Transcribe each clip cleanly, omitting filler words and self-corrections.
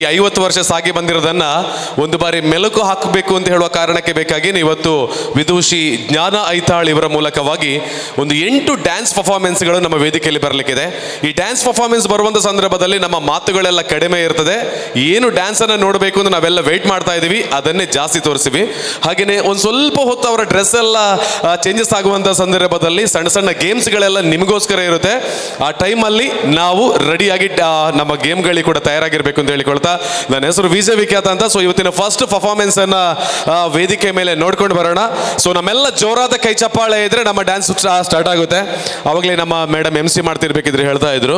50 ವರ್ಷ ಸಾಗಿ ಬಂದಿರೋದನ್ನ ಒಂದು ಬಾರಿ ಮೆಲುಕು ಹಾಕಬೇಕು ಅಂತ ಹೇಳುವ ಕಾರಣಕ್ಕೆ ಬೇಕಾಗಿ ಇವತ್ತು ವಿದೂಷಿ ಜ್ಞಾನ ಐತಾಳ್ ಇವರ ಮೂಲಕವಾಗಿ ಒಂದು 8 ಡ್ಯಾನ್ಸ್ ಪರ್ಫಾರ್ಮೆನ್ಸ್ಗಳು ನಮ್ಮ ವೇದಿಕೆಯಲ್ಲಿ ಬರಲಿಕ್ಕಿದೆ. ಈ ಡ್ಯಾನ್ಸ್ ಪರ್ಫಾರ್ಮೆನ್ಸ್ ಬರುವಂಥ ಸಂದರ್ಭದಲ್ಲಿ ನಮ್ಮ ಮಾತುಗಳೆಲ್ಲ ಕಡಿಮೆ ಇರ್ತದೆ. ಏನು ಡ್ಯಾನ್ಸ್ ಅನ್ನು ನೋಡಬೇಕು ಅಂತ ನಾವೆಲ್ಲ ವೇಟ್ ಮಾಡ್ತಾ ಇದ್ದೀವಿ, ಅದನ್ನೇ ಜಾಸ್ತಿ ತೋರಿಸಿವಿ. ಹಾಗೆಯೇ ಒಂದು ಸ್ವಲ್ಪ ಹೊತ್ತು ಅವರ ಡ್ರೆಸ್ ಎಲ್ಲ ಚೇಂಜಸ್ ಆಗುವಂಥ ಸಂದರ್ಭದಲ್ಲಿ ಸಣ್ಣ ಸಣ್ಣ ಗೇಮ್ಸ್ಗಳೆಲ್ಲ ನಿಮಗೋಸ್ಕರ ಇರುತ್ತೆ. ಆ ಟೈಮಲ್ಲಿ ನಾವು ರೆಡಿಯಾಗಿ ನಮ್ಮ ಗೇಮ್ಗಳಿಗೆ ಕೂಡ ತಯಾರಾಗಿರ್ಬೇಕು ಅಂತ ಹೇಳಿಕೊಳ್ತಾ, ನನ್ನ ಹೆಸರು ವಿಜಯ ವಿಖ್ಯಾತ ಅಂತ. ಸೊ ಇವತ್ತಿನ ಫಸ್ಟ್ ಪರ್ಫಾರ್ಮೆನ್ಸ್ ಅನ್ನ ವೇದಿಕೆ ಮೇಲೆ ನೋಡ್ಕೊಂಡು ಬರೋಣ. ಸೊ ನಮ್ಮೆಲ್ಲ ಜೋರಾದ ಕೈ ಚಪ್ಪಾಳೆ ಇದ್ರೆ ನಮ್ಮ ಡ್ಯಾನ್ಸ್ ಸ್ಟಾರ್ಟ್ ಆಗುತ್ತೆ. ಅವಾಗಲೇ ನಮ್ಮ ಮೇಡಮ್ MC ಮಾಡ್ತಿರ್ಬೇಕಿದ್ರೆ ಹೇಳ್ತಾ ಇದ್ರು,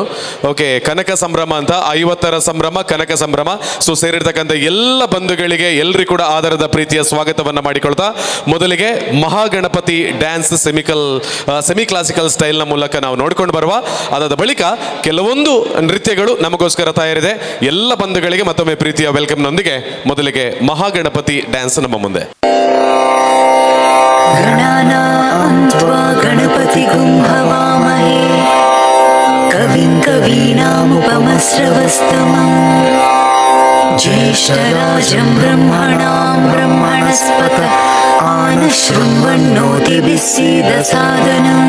ಓಕೆ ಕನಕ ಸಂಭ್ರಮ ಅಂತ, 50ರ ಸಂಭ್ರಮ ಕನಕ ಸಂಭ್ರಮ. ಸೊ ಸೇರಿರ್ತಕ್ಕಂಥ ಎಲ್ಲ ಬಂಧುಗಳಿಗೆ ಎಲ್ರಿಗೂ ಕೂಡ ಆಧಾರದ ಪ್ರೀತಿಯ ಸ್ವಾಗತವನ್ನ ಮಾಡಿಕೊಳ್ತಾ, ಮೊದಲಿಗೆ ಮಹಾಗಣಪತಿ ಡ್ಯಾನ್ಸ್ ಸೆಮಿ ಕ್ಲಾಸಿಕಲ್ ಸ್ಟೈಲ್ನ ಮೂಲಕ ನಾವು ನೋಡ್ಕೊಂಡು ಬರುವ. ಅದಾದ ಬಳಿಕ ಕೆಲವೊಂದು ನೃತ್ಯಗಳು ನಮಗೋಸ್ಕರ ತಯಾರಿದೆ. ಎಲ್ಲ ಬಂಧುಗಳಿಗೆ ಮತ್ತೊಮ್ಮೆ ಪ್ರೀತಿಯ ವೆಲ್ಕಮ್ ನೊಂದಿಗೆ ಮೊದಲಿಗೆ ಮಹಾಗಣಪತಿ ಡ್ಯಾನ್ಸ್ ನಮ್ಮ ಮುಂದೆ. ಗಣಪತಿಗುಂ ಹವಾಮಹೇ ಕವಿಂ ಕವೀನಾಮುಪಮಸ್ರವಸ್ತಮಂ ಜ್ಯೇಷ್ಠರಾಜಂ ಬ್ರಹ್ಮಣಾಂ ಬ್ರಹ್ಮಣಸ್ಪತ ಆನಶೃಣ್ವನ್ನೋತಿಭಿಃ ಸೀದಸಾದನಂ.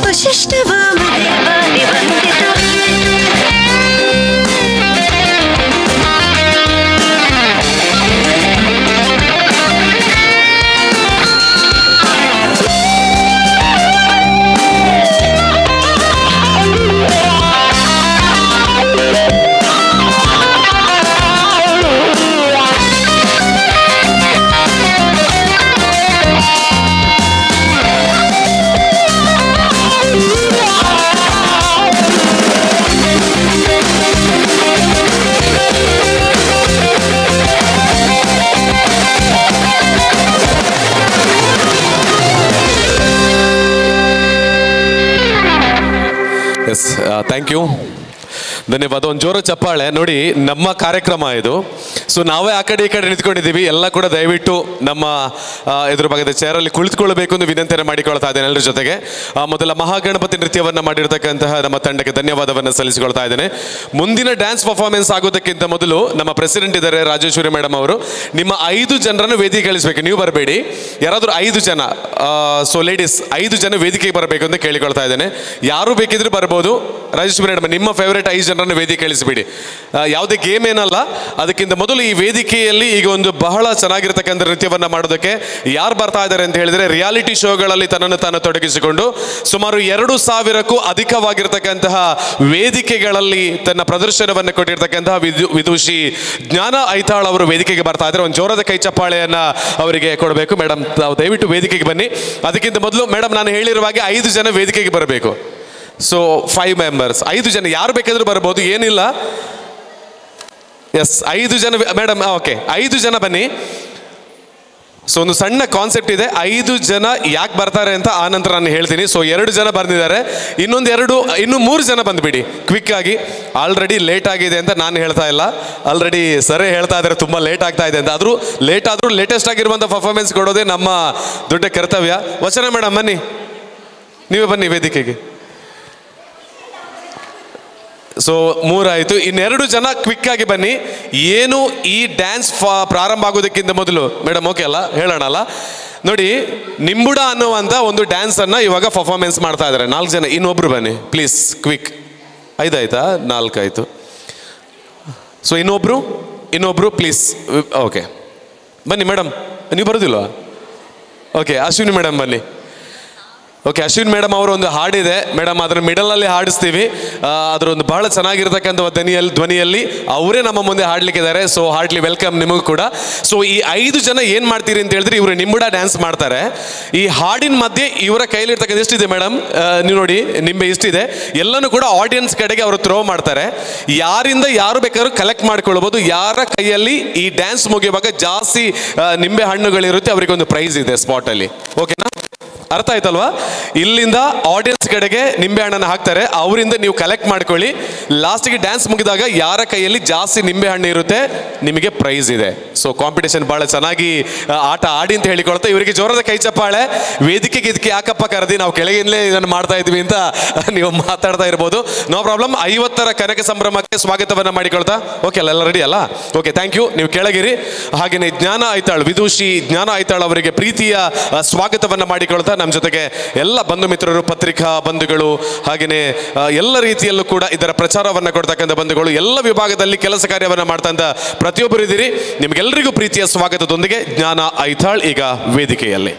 वशिष्ठवामदेवादिवन्दितम् ಥ್ಯಾಂಕ್ ಯು, ಧನ್ಯವಾದ. ಒಂದು ಜೋರ ಚಪ್ಪಾಳೆ. ನೋಡಿ, ನಮ್ಮ ಕಾರ್ಯಕ್ರಮ ಇದು. ಸೊ ನಾವೇ ಆ ಕಡೆ ಈ ಕಡೆ ನಿಂತ್ಕೊಂಡಿದ್ದೀವಿ. ಎಲ್ಲ ಕೂಡ ದಯವಿಟ್ಟು ನಮ್ಮ ಎದುರು ಭಾಗದ ಚೇರಲ್ಲಿ ಕುಳಿತುಕೊಳ್ಬೇಕು ಎಂದು ವಿನಂತಿಯನ್ನು ಮಾಡಿಕೊಳ್ತಾ ಇದ್ದೇನೆ ಎಲ್ಲರ ಜೊತೆಗೆ. ಮೊದಲ ಮಹಾಗಣಪತಿ ನೃತ್ಯವನ್ನು ಮಾಡಿರ್ತಕ್ಕಂತಹ ನಮ್ಮ ತಂಡಕ್ಕೆ ಧನ್ಯವಾದವನ್ನು ಸಲ್ಲಿಸಿಕೊಳ್ತಾ ಇದ್ದೇನೆ. ಮುಂದಿನ ಡ್ಯಾನ್ಸ್ ಪರ್ಫಾರ್ಮೆನ್ಸ್ ಆಗೋದಕ್ಕಿಂತ ಮೊದಲು ನಮ್ಮ ಪ್ರೆಸಿಡೆಂಟ್ ಇದ್ದಾರೆ ರಾಜೇಶ್ವರಿ ಮೇಡಮ್ ಅವರು. ನಿಮ್ಮ 5 ಜನರನ್ನು ವೇದಿಕೆ ಕಳಿಸ್ಬೇಕು, ನೀವು ಬರಬೇಡಿ. ಯಾರಾದರೂ 5 ಜನ, ಸೊ ಲೇಡೀಸ್ 5 ಜನ ವೇದಿಕೆಗೆ ಬರಬೇಕು ಅಂತ ಕೇಳಿಕೊಳ್ತಾ ಇದ್ದೇನೆ. ಯಾರು ಬೇಕಿದ್ರೂ ಬರ್ಬೋದು. ರಾಜೇಶ್ವರಿ ಮೇಡಮ್, ನಿಮ್ಮ ಫೇವರೇಟ್ 5 ಜನರನ್ನು ವೇದಿಕೆ ಕಳಿಸ್ಬಿಡಿ. ಯಾವುದೇ ಗೇಮ್ ಏನಲ್ಲ. ಅದಕ್ಕಿಂತ ಮೊದಲು ಈ ವೇದಿಕೆಯಲ್ಲಿ ಈಗ ಒಂದು ಬಹಳ ಚೆನ್ನಾಗಿರ್ತಕ್ಕಂಥ ನೃತ್ಯವನ್ನು ಮಾಡೋದಕ್ಕೆ ಯಾರು ಬರ್ತಾ ಇದ್ದಾರೆ ಅಂತ ಹೇಳಿದ್ರೆ, ರಿಯಾಲಿಟಿ ಶೋಗಳಲ್ಲಿ ತನ್ನನ್ನು ತಾನು ತೊಡಗಿಸಿಕೊಂಡು ಸುಮಾರು 2,000ಕ್ಕೂ ಅಧಿಕವಾಗಿರ್ತಕ್ಕಂತಹ ವೇದಿಕೆಗಳಲ್ಲಿ ತನ್ನ ಪ್ರದರ್ಶನವನ್ನು ಕೊಟ್ಟಿರ್ತಕ್ಕಂತಹ ವಿದುಷಿ ಜ್ಞಾನ ಐತಾಳ್ ಅವರು ವೇದಿಕೆಗೆ ಬರ್ತಾ ಇದ್ದಾರೆ. ಒಂದು ಜೋರದ ಕೈ ಚಪ್ಪಾಳೆಯನ್ನ ಅವರಿಗೆ ಕೊಡಬೇಕು. ಮೇಡಮ್, ತಾವು ದಯವಿಟ್ಟು ವೇದಿಕೆಗೆ ಬನ್ನಿ. ಅದಕ್ಕಿಂತ ಮೊದಲು ಮೇಡಮ್, ನಾನು ಹೇಳಿರುವ ಹಾಗೆ 5 ಜನ ವೇದಿಕೆಗೆ ಬರಬೇಕು. ಸೊ 5 ಮೆಂಬರ್ಸ್, 5 ಜನ ಯಾರು ಬೇಕಾದ್ರೂ ಬರ್ಬೋದು, ಏನಿಲ್ಲ. ಎಸ್, 5 ಜನ ಮೇಡಮ್. ಓಕೆ, 5 ಜನ ಬನ್ನಿ. ಸೊ ಒಂದು ಸಣ್ಣ ಕಾನ್ಸೆಪ್ಟ್ ಇದೆ. 5 ಜನ ಯಾಕೆ ಬರ್ತಾರೆ ಅಂತ ಆ ನಂತರ ನಾನು ಹೇಳ್ತೀನಿ. ಸೊ 2 ಜನ ಬಂದಿದ್ದಾರೆ, ಇನ್ನು 3 ಜನ ಬಂದ್ಬಿಡಿ ಕ್ವಿಕ್ ಆಗಿ. ಆಲ್ರೆಡಿ ಲೇಟ್ ಆಗಿದೆ ಅಂತ ನಾನು ಹೇಳ್ತಾ ಇಲ್ಲ, ಆಲ್ರೆಡಿ ಸರೇ ಹೇಳ್ತಾ ಇದ್ದಾರೆ ತುಂಬ ಲೇಟ್ ಆಗ್ತಾ ಇದೆ ಅಂತ. ಲೇಟ್ ಆದರೂ ಲೇಟೆಸ್ಟ್ ಆಗಿರುವಂಥ ಪರ್ಫಾರ್ಮೆನ್ಸ್ ಕೊಡೋದೇ ನಮ್ಮ ದೊಡ್ಡ ಕರ್ತವ್ಯ. ವಚನ ಮೇಡಮ್, ಬನ್ನಿ, ನೀವೇ ಬನ್ನಿ ವೇದಿಕೆಗೆ. ಸೊ 3 ಆಯಿತು, ಇನ್ನೆರಡು ಜನ ಕ್ವಿಕ್ ಆಗಿ ಬನ್ನಿ. ಏನು ಈ ಡ್ಯಾನ್ಸ್ ಪ್ರಾರಂಭ ಆಗೋದಕ್ಕಿಂತ ಮೊದಲು ಮೇಡಮ್, ಓಕೆ ಅಲ್ಲ, ಹೇಳೋಣ ಅಲ್ಲ. ನೋಡಿ, ನಿಂಬುಡ ಅನ್ನುವಂಥ ಒಂದು ಡ್ಯಾನ್ಸನ್ನು ಇವಾಗ ಪರ್ಫಾರ್ಮೆನ್ಸ್ ಮಾಡ್ತಾ ಇದ್ದಾರೆ. 4 ಜನ, ಇನ್ನೊಬ್ರು ಬನ್ನಿ ಪ್ಲೀಸ್, ಕ್ವಿಕ್. 5 ಆಯ್ತಾ? 4 ಆಯಿತು. ಸೊ ಇನ್ನೊಬ್ರು ಪ್ಲೀಸ್. ಓಕೆ, ಬನ್ನಿ ಮೇಡಮ್. ನೀವು ಬರೋದಿಲ್ವಾ? ಓಕೆ, ಅಶ್ವಿನಿ ಮೇಡಮ್ ಬನ್ನಿ. ಓಕೆ, ಅಶ್ವಿನ್ ಮೇಡಮ್ ಅವರು ಒಂದು ಹಾಡಿದೆ ಮೇಡಮ್, ಅದರ ಮಿಡಲಲ್ಲಿ ಹಾಡಿಸ್ತೀವಿ. ಅದರ ಒಂದು ಬಹಳ ಚೆನ್ನಾಗಿರ್ತಕ್ಕಂಥ ಧ್ವನಿಯಲ್ಲಿ ಅವರೇ ನಮ್ಮ ಮುಂದೆ ಹಾಡ್ಲಿಕ್ಕಿದ್ದಾರೆ. ಸೊ ಹಾರ್ಟ್ಲಿ ವೆಲ್ಕಮ್ ನಿಮಗೂ ಕೂಡ. ಸೊ ಈ 5 ಜನ ಏನು ಮಾಡ್ತೀರಿ ಅಂತ ಹೇಳಿದ್ರೆ, ಇವರು ನಿಂಬುಡ ಡ್ಯಾನ್ಸ್ ಮಾಡ್ತಾರೆ. ಈ ಹಾಡಿನ ಮಧ್ಯೆ ಇವರ ಕೈಲಿರ್ತಕ್ಕಂಥ ಎಷ್ಟಿದೆ ಮೇಡಮ್, ನೀವು ನೋಡಿ, ನಿಂಬೆ ಇಷ್ಟಿದೆ. ಎಲ್ಲನೂ ಕೂಡ ಆಡಿಯನ್ಸ್ ಕಡೆಗೆ ಅವರು ಥ್ರೋ ಮಾಡ್ತಾರೆ. ಯಾರಿಂದ ಯಾರು ಬೇಕಾದ್ರೂ ಕಲೆಕ್ಟ್ ಮಾಡ್ಕೊಳ್ಬೋದು. ಯಾರ ಕೈಯಲ್ಲಿ ಈ ಡ್ಯಾನ್ಸ್ ಮುಗಿಯುವಾಗ ಜಾಸ್ತಿ ನಿಂಬೆ ಹಣ್ಣುಗಳಿರುತ್ತೆ, ಅವರಿಗೆ ಒಂದು ಪ್ರೈಸ್ ಇದೆ ಸ್ಪಾಟಲ್ಲಿ. ಓಕೆನಾ? ಅರ್ಥ ಆಯ್ತಲ್ವಾ? ಇಲ್ಲಿಂದ ಆಡಿಯನ್ಸ್ ಕಡೆಗೆ ನಿಂಬೆ ಹಣ್ಣನ್ನು ಹಾಕ್ತಾರೆ, ಅವರಿಂದ ನೀವು ಕಲೆಕ್ಟ್ ಮಾಡ್ಕೊಳ್ಳಿ. ಲಾಸ್ಟಿಗೆ ಡ್ಯಾನ್ಸ್ ಮುಗಿದಾಗ ಯಾರ ಕೈಯಲ್ಲಿ ಜಾಸ್ತಿ ನಿಂಬೆ ಹಣ್ಣು ಇರುತ್ತೆ ನಿಮಗೆ ಪ್ರೈಸ್ ಇದೆ. ಸೊ ಕಾಂಪಿಟೇಷನ್ ಬಹಳ ಚೆನ್ನಾಗಿ ಆಟ ಆಡಿ ಅಂತ ಹೇಳಿಕೊಳ್ತಾ ಇವರಿಗೆ ಜೋರದ ಕೈ ಚಪ್ಪಾಳೆ. ವೇದಿಕೆಗೆ ಇದಕ್ಕೆ ಯಾಕಪ್ಪ ಕರೆದಿ, ನಾವು ಕೆಳಗಿಂದಲೇ ಇದನ್ನು ಮಾಡ್ತಾ ಇದ್ವಿ ಅಂತ ನೀವು ಮಾತಾಡ್ತಾ ಇರ್ಬೋದು. No problem. 50ರ ಕನಕ ಸಂಭ್ರಮಕ್ಕೆ ಸ್ವಾಗತವನ್ನು ಮಾಡಿಕೊಳ್ತಾ. ಓಕೆ ಅಲ್ಲ, ಎಲ್ಲ ರೆಡಿ ಅಲ್ಲ? Okay, thank you. ನೀವು ಕೆಳಗಿರಿ. ಹಾಗೆಯೇ ಜ್ಞಾನ ಐತಾಳ್, ವಿದುಷಿ ಜ್ಞಾನ ಐತಾಳ್ ಅವರಿಗೆ ಪ್ರೀತಿಯ ಸ್ವಾಗತವನ್ನು ಮಾಡಿಕೊಳ್ತಾ, ನಮ್ಮ ಜೊತೆಗೆ ಎಲ್ಲ ಬಂಧು ಮಿತ್ರರು, ಪತ್ರಿಕಾ ಬಂಧುಗಳು, ಹಾಗೆಯೇ ಎಲ್ಲ ರೀತಿಯಲ್ಲೂ ಕೂಡ ಇದರ ಪ್ರಚಾರವನ್ನು ಕೊಡ್ತಕ್ಕಂಥ ಬಂಧುಗಳು, ಎಲ್ಲ ವಿಭಾಗದಲ್ಲಿ ಕೆಲಸ ಕಾರ್ಯವನ್ನು ಮಾಡ್ತಂಥ ಪ್ರತಿಯೊಬ್ಬರು ಇದ್ದೀರಿ. ನಿಮಗೆಲ್ಲರಿಗೂ ಪ್ರೀತಿಯ ಸ್ವಾಗತದೊಂದಿಗೆ ಜ್ಞಾನ ಐತಾಳ್ ಈಗ ವೇದಿಕೆಯಲ್ಲಿ.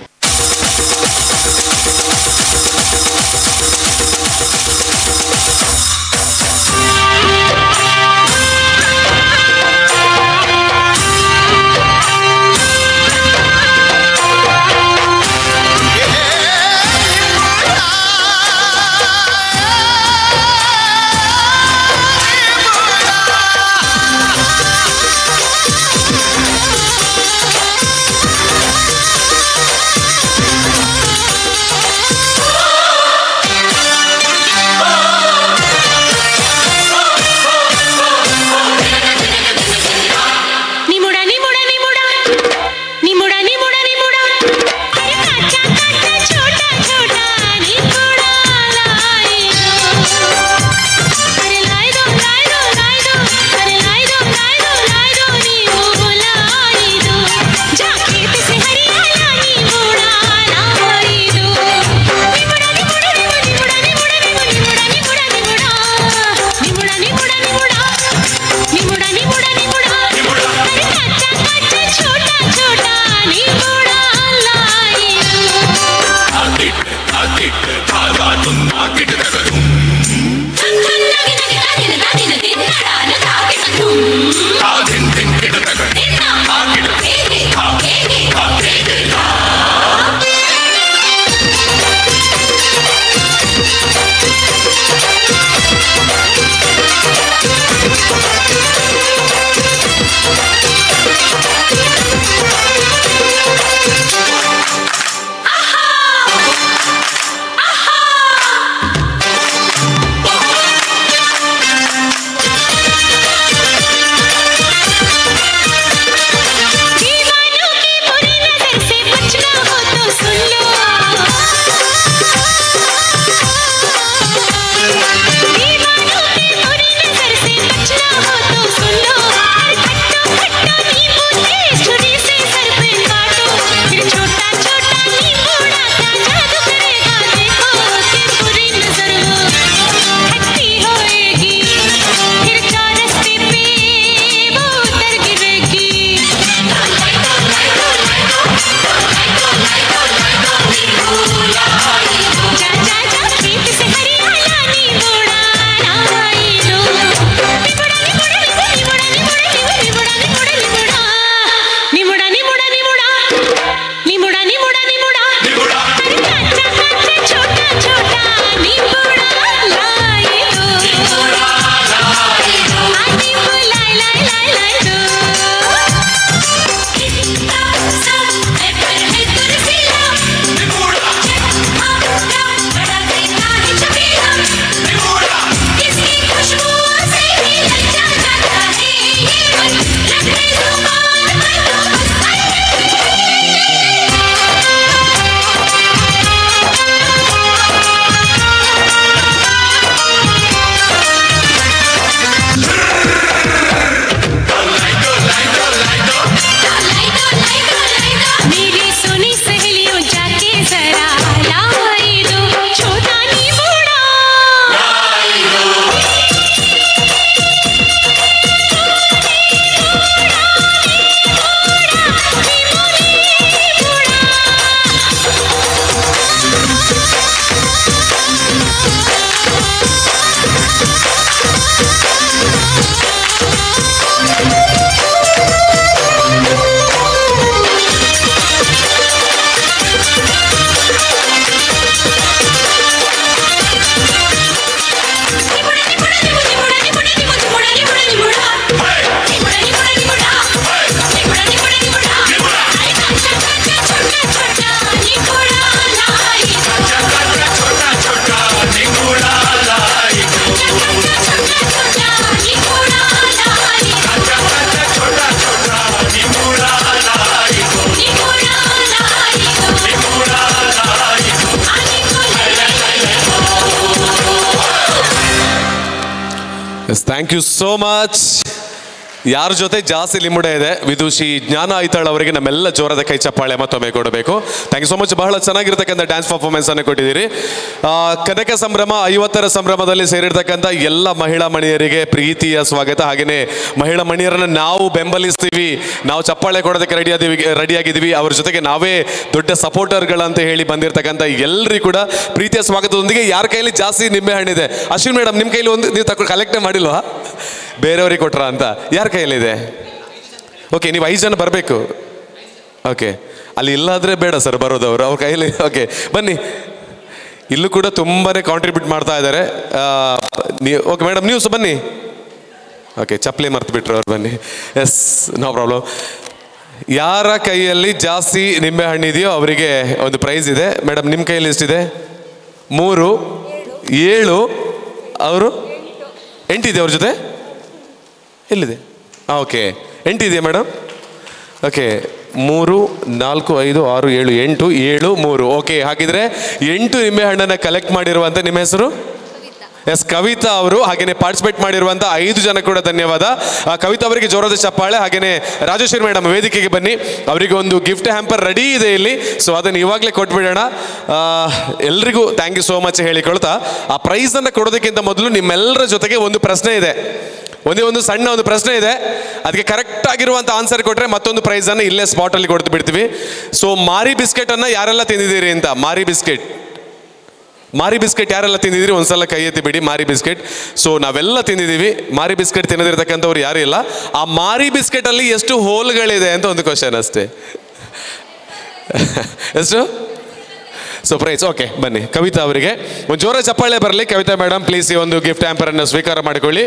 Thank you so much. ಯಾರ ಜೊತೆ ಜಾಸ್ತಿ ಲಿಂಬುಡೆ ಇದೆ, ವಿದುಷಿ ಜ್ಞಾನ ಐತಾಳ್ ಅವರಿಗೆ ನಮ್ಮೆಲ್ಲ ಜೋರದ ಕೈ ಚಪ್ಪಾಳೆ ಮತ್ತೊಮ್ಮೆ ಕೊಡಬೇಕು. Thank you so much. ಬಹಳ ಚೆನ್ನಾಗಿರ್ತಕ್ಕಂಥ ಡ್ಯಾನ್ಸ್ ಪರ್ಫಾರ್ಮೆನ್ಸ್ ಅನ್ನು ಕೊಟ್ಟಿದ್ದೀರಿ. ಕನಕ ಸಂಭ್ರಮ 50ರ ಸಂಭ್ರಮದಲ್ಲಿ ಸೇರಿರ್ತಕ್ಕಂಥ ಎಲ್ಲ ಮಹಿಳಾ ಮಣಿಯರಿಗೆ ಪ್ರೀತಿಯ ಸ್ವಾಗತ. ಹಾಗೆಯೇ ಮಹಿಳಾ ಮಣಿಯರನ್ನು ನಾವು ಬೆಂಬಲಿಸ್ತೀವಿ, ನಾವು ಚಪ್ಪಾಳೆ ಕೊಡೋದಕ್ಕೆ ರೆಡಿಯಾಗಿದ್ದೀವಿ. ಅವ್ರ ಜೊತೆಗೆ ನಾವೇ ದೊಡ್ಡ ಸಪೋರ್ಟರ್ಗಳಂತ ಹೇಳಿ ಬಂದಿರತಕ್ಕಂಥ ಎಲ್ಲರಿಗೂ ಕೂಡ ಪ್ರೀತಿಯ ಸ್ವಾಗತದೊಂದಿಗೆ ಯಾರ ಕೈಯಲ್ಲಿ ಜಾಸ್ತಿ ನಿಂಬೆ ಹಣ್ಣಿದೆ? ಅಶ್ವಿನ್ ಮೇಡಮ್, ನಿಮ್ಮ ಕೈಲಿ ಒಂದು ನೀವು ಕಲೆಕ್ಟ್ ಮಾಡಿಲ್ವಾ? ಬೇರೆಯವ್ರಿಗೆ ಕೊಟ್ರ ಅಂತ? ಯಾರ ಕೈಯಲ್ಲಿದೆ? ಓಕೆ, ನೀವು 5 ಜನ ಬರಬೇಕು. ಓಕೆ, ಅಲ್ಲಿ ಇಲ್ಲಾದರೆ ಬೇಡ ಸರ್ ಬರೋದವರು, ಅವ್ರ ಕೈಯಲ್ಲಿ. ಓಕೆ, ಬನ್ನಿ. ಇಲ್ಲೂ ಕೂಡ ತುಂಬಾ ಕಾಂಟ್ರಿಬ್ಯೂಟ್ ಮಾಡ್ತಾ ಇದ್ದಾರೆ. ನೀವು ಓಕೆ ಮೇಡಮ್, ನೀವು ಬನ್ನಿ. ಓಕೆ, ಚಪ್ಪಲಿ ಮರ್ತು ಬಿಟ್ರು ಅವ್ರು, ಬನ್ನಿ. Yes, no problem. ಯಾರ ಕೈಯಲ್ಲಿ ಜಾಸ್ತಿ ನಿಂಬೆ ಹಣ್ಣಿದೆಯೋ ಅವರಿಗೆ ಒಂದು ಪ್ರೈಸ್ ಇದೆ. ಮೇಡಮ್, ನಿಮ್ಮ ಕೈಯಲ್ಲಿ ಎಷ್ಟಿದೆ? 3, 7, ಅವರು 8 ಇದೆ ಅವ್ರ ಜೊತೆ. ಎಲ್ಲಿದೆ? ಓಕೆ, 8 ಇದೆಯಾ ಮೇಡಮ್? ಓಕೆ, 3, 4, 5, 6, 7, 8, 7, 3. ಓಕೆ, ಹಾಗಿದ್ರೆ 8 ನಿಂಬೆ ಹಣ್ಣನ್ನು ಕಲೆಕ್ಟ್ ಮಾಡಿರುವಂಥ ನಿಮ್ಮ ಹೆಸರು? ಎಸ್, ಕವಿತಾ ಅವರು. ಹಾಗೆಯೇ ಪಾರ್ಟಿಸಿಪೇಟ್ ಮಾಡಿರುವಂಥ 5 ಜನ ಕೂಡ ಧನ್ಯವಾದ. ಕವಿತಾ ಅವರಿಗೆ ಜೋರದ ಚಪ್ಪಾಳೆ. ಹಾಗೆಯೇ ರಾಜೇಶ್ವರಿ ಮೇಡಮ್ ವೇದಿಕೆಗೆ ಬನ್ನಿ. ಅವರಿಗೆ ಒಂದು ಗಿಫ್ಟ್ ಹ್ಯಾಂಪರ್ ರೆಡಿ ಇದೆ ಇಲ್ಲಿ, ಸೊ ಅದನ್ನು ಇವಾಗಲೇ ಕೊಟ್ಬಿಡೋಣ. ಎಲ್ರಿಗೂ ಥ್ಯಾಂಕ್ ಯು ಸೋ ಮಚ್ ಹೇಳಿಕೊಳ್ತಾ, ಆ ಪ್ರೈಸನ್ನು ಕೊಡೋದಕ್ಕಿಂತ ಮೊದಲು ನಿಮ್ಮೆಲ್ಲರ ಜೊತೆಗೆ ಒಂದು ಪ್ರಶ್ನೆ ಇದೆ. ಒಂದು ಸಣ್ಣ ಒಂದು ಪ್ರಶ್ನೆ ಇದೆ. ಅದಕ್ಕೆ ಕರೆಕ್ಟ್ ಆಗಿರುವಂಥ ಆನ್ಸರ್ ಕೊಟ್ಟರೆ ಮತ್ತೊಂದು ಪ್ರೈಸನ್ನು ಇಲ್ಲೇ ಸ್ಪಾಟಲ್ಲಿ ಕೊಡ್ತು ಬಿಡ್ತೀವಿ. ಸೊ ಮಾರಿ ಬಿಸ್ಕೆಟನ್ನು ಯಾರೆಲ್ಲ ತಿಂದಿದ್ದೀರಿ ಅಂತ? ಮಾರಿ ಬಿಸ್ಕೆಟ್ ಯಾರೆಲ್ಲ ತಿಂದಿದ್ದೀರಿ? ಒಂದ್ಸಲ ಕೈ ಎತ್ತಿ ಬಿಡಿ. ಮಾರಿ ಬಿಸ್ಕೆಟ್. ಸೊ ನಾವೆಲ್ಲ ತಿಂದಿದ್ದೀವಿ. ಮಾರಿ ಬಿಸ್ಕೆಟ್ ತಿನ್ನದಿರ್ತಕ್ಕಂಥವ್ರು ಯಾರು ಇಲ್ಲ. ಆ ಮಾರಿ ಬಿಸ್ಕೆಟಲ್ಲಿ ಎಷ್ಟು ಹೋಲ್ಗಳಿದೆ ಅಂತ ಒಂದು ಕ್ವಶನ್ ಅಷ್ಟೇ. ಎಷ್ಟು? So price. ಓಕೆ, ಬನ್ನಿ. ಕವಿತಾ ಅವರಿಗೆ ಒಂದು ಜೋರ ಚಪ್ಪಾಳೆ ಬರಲಿ. ಕವಿತಾ ಮೇಡಮ್, ಪ್ಲೀಸ್ ಈ ಒಂದು ಗಿಫ್ಟ್ ಹ್ಯಾಂಪರನ್ನು ಸ್ವೀಕಾರ ಮಾಡಿಕೊಳ್ಳಿ.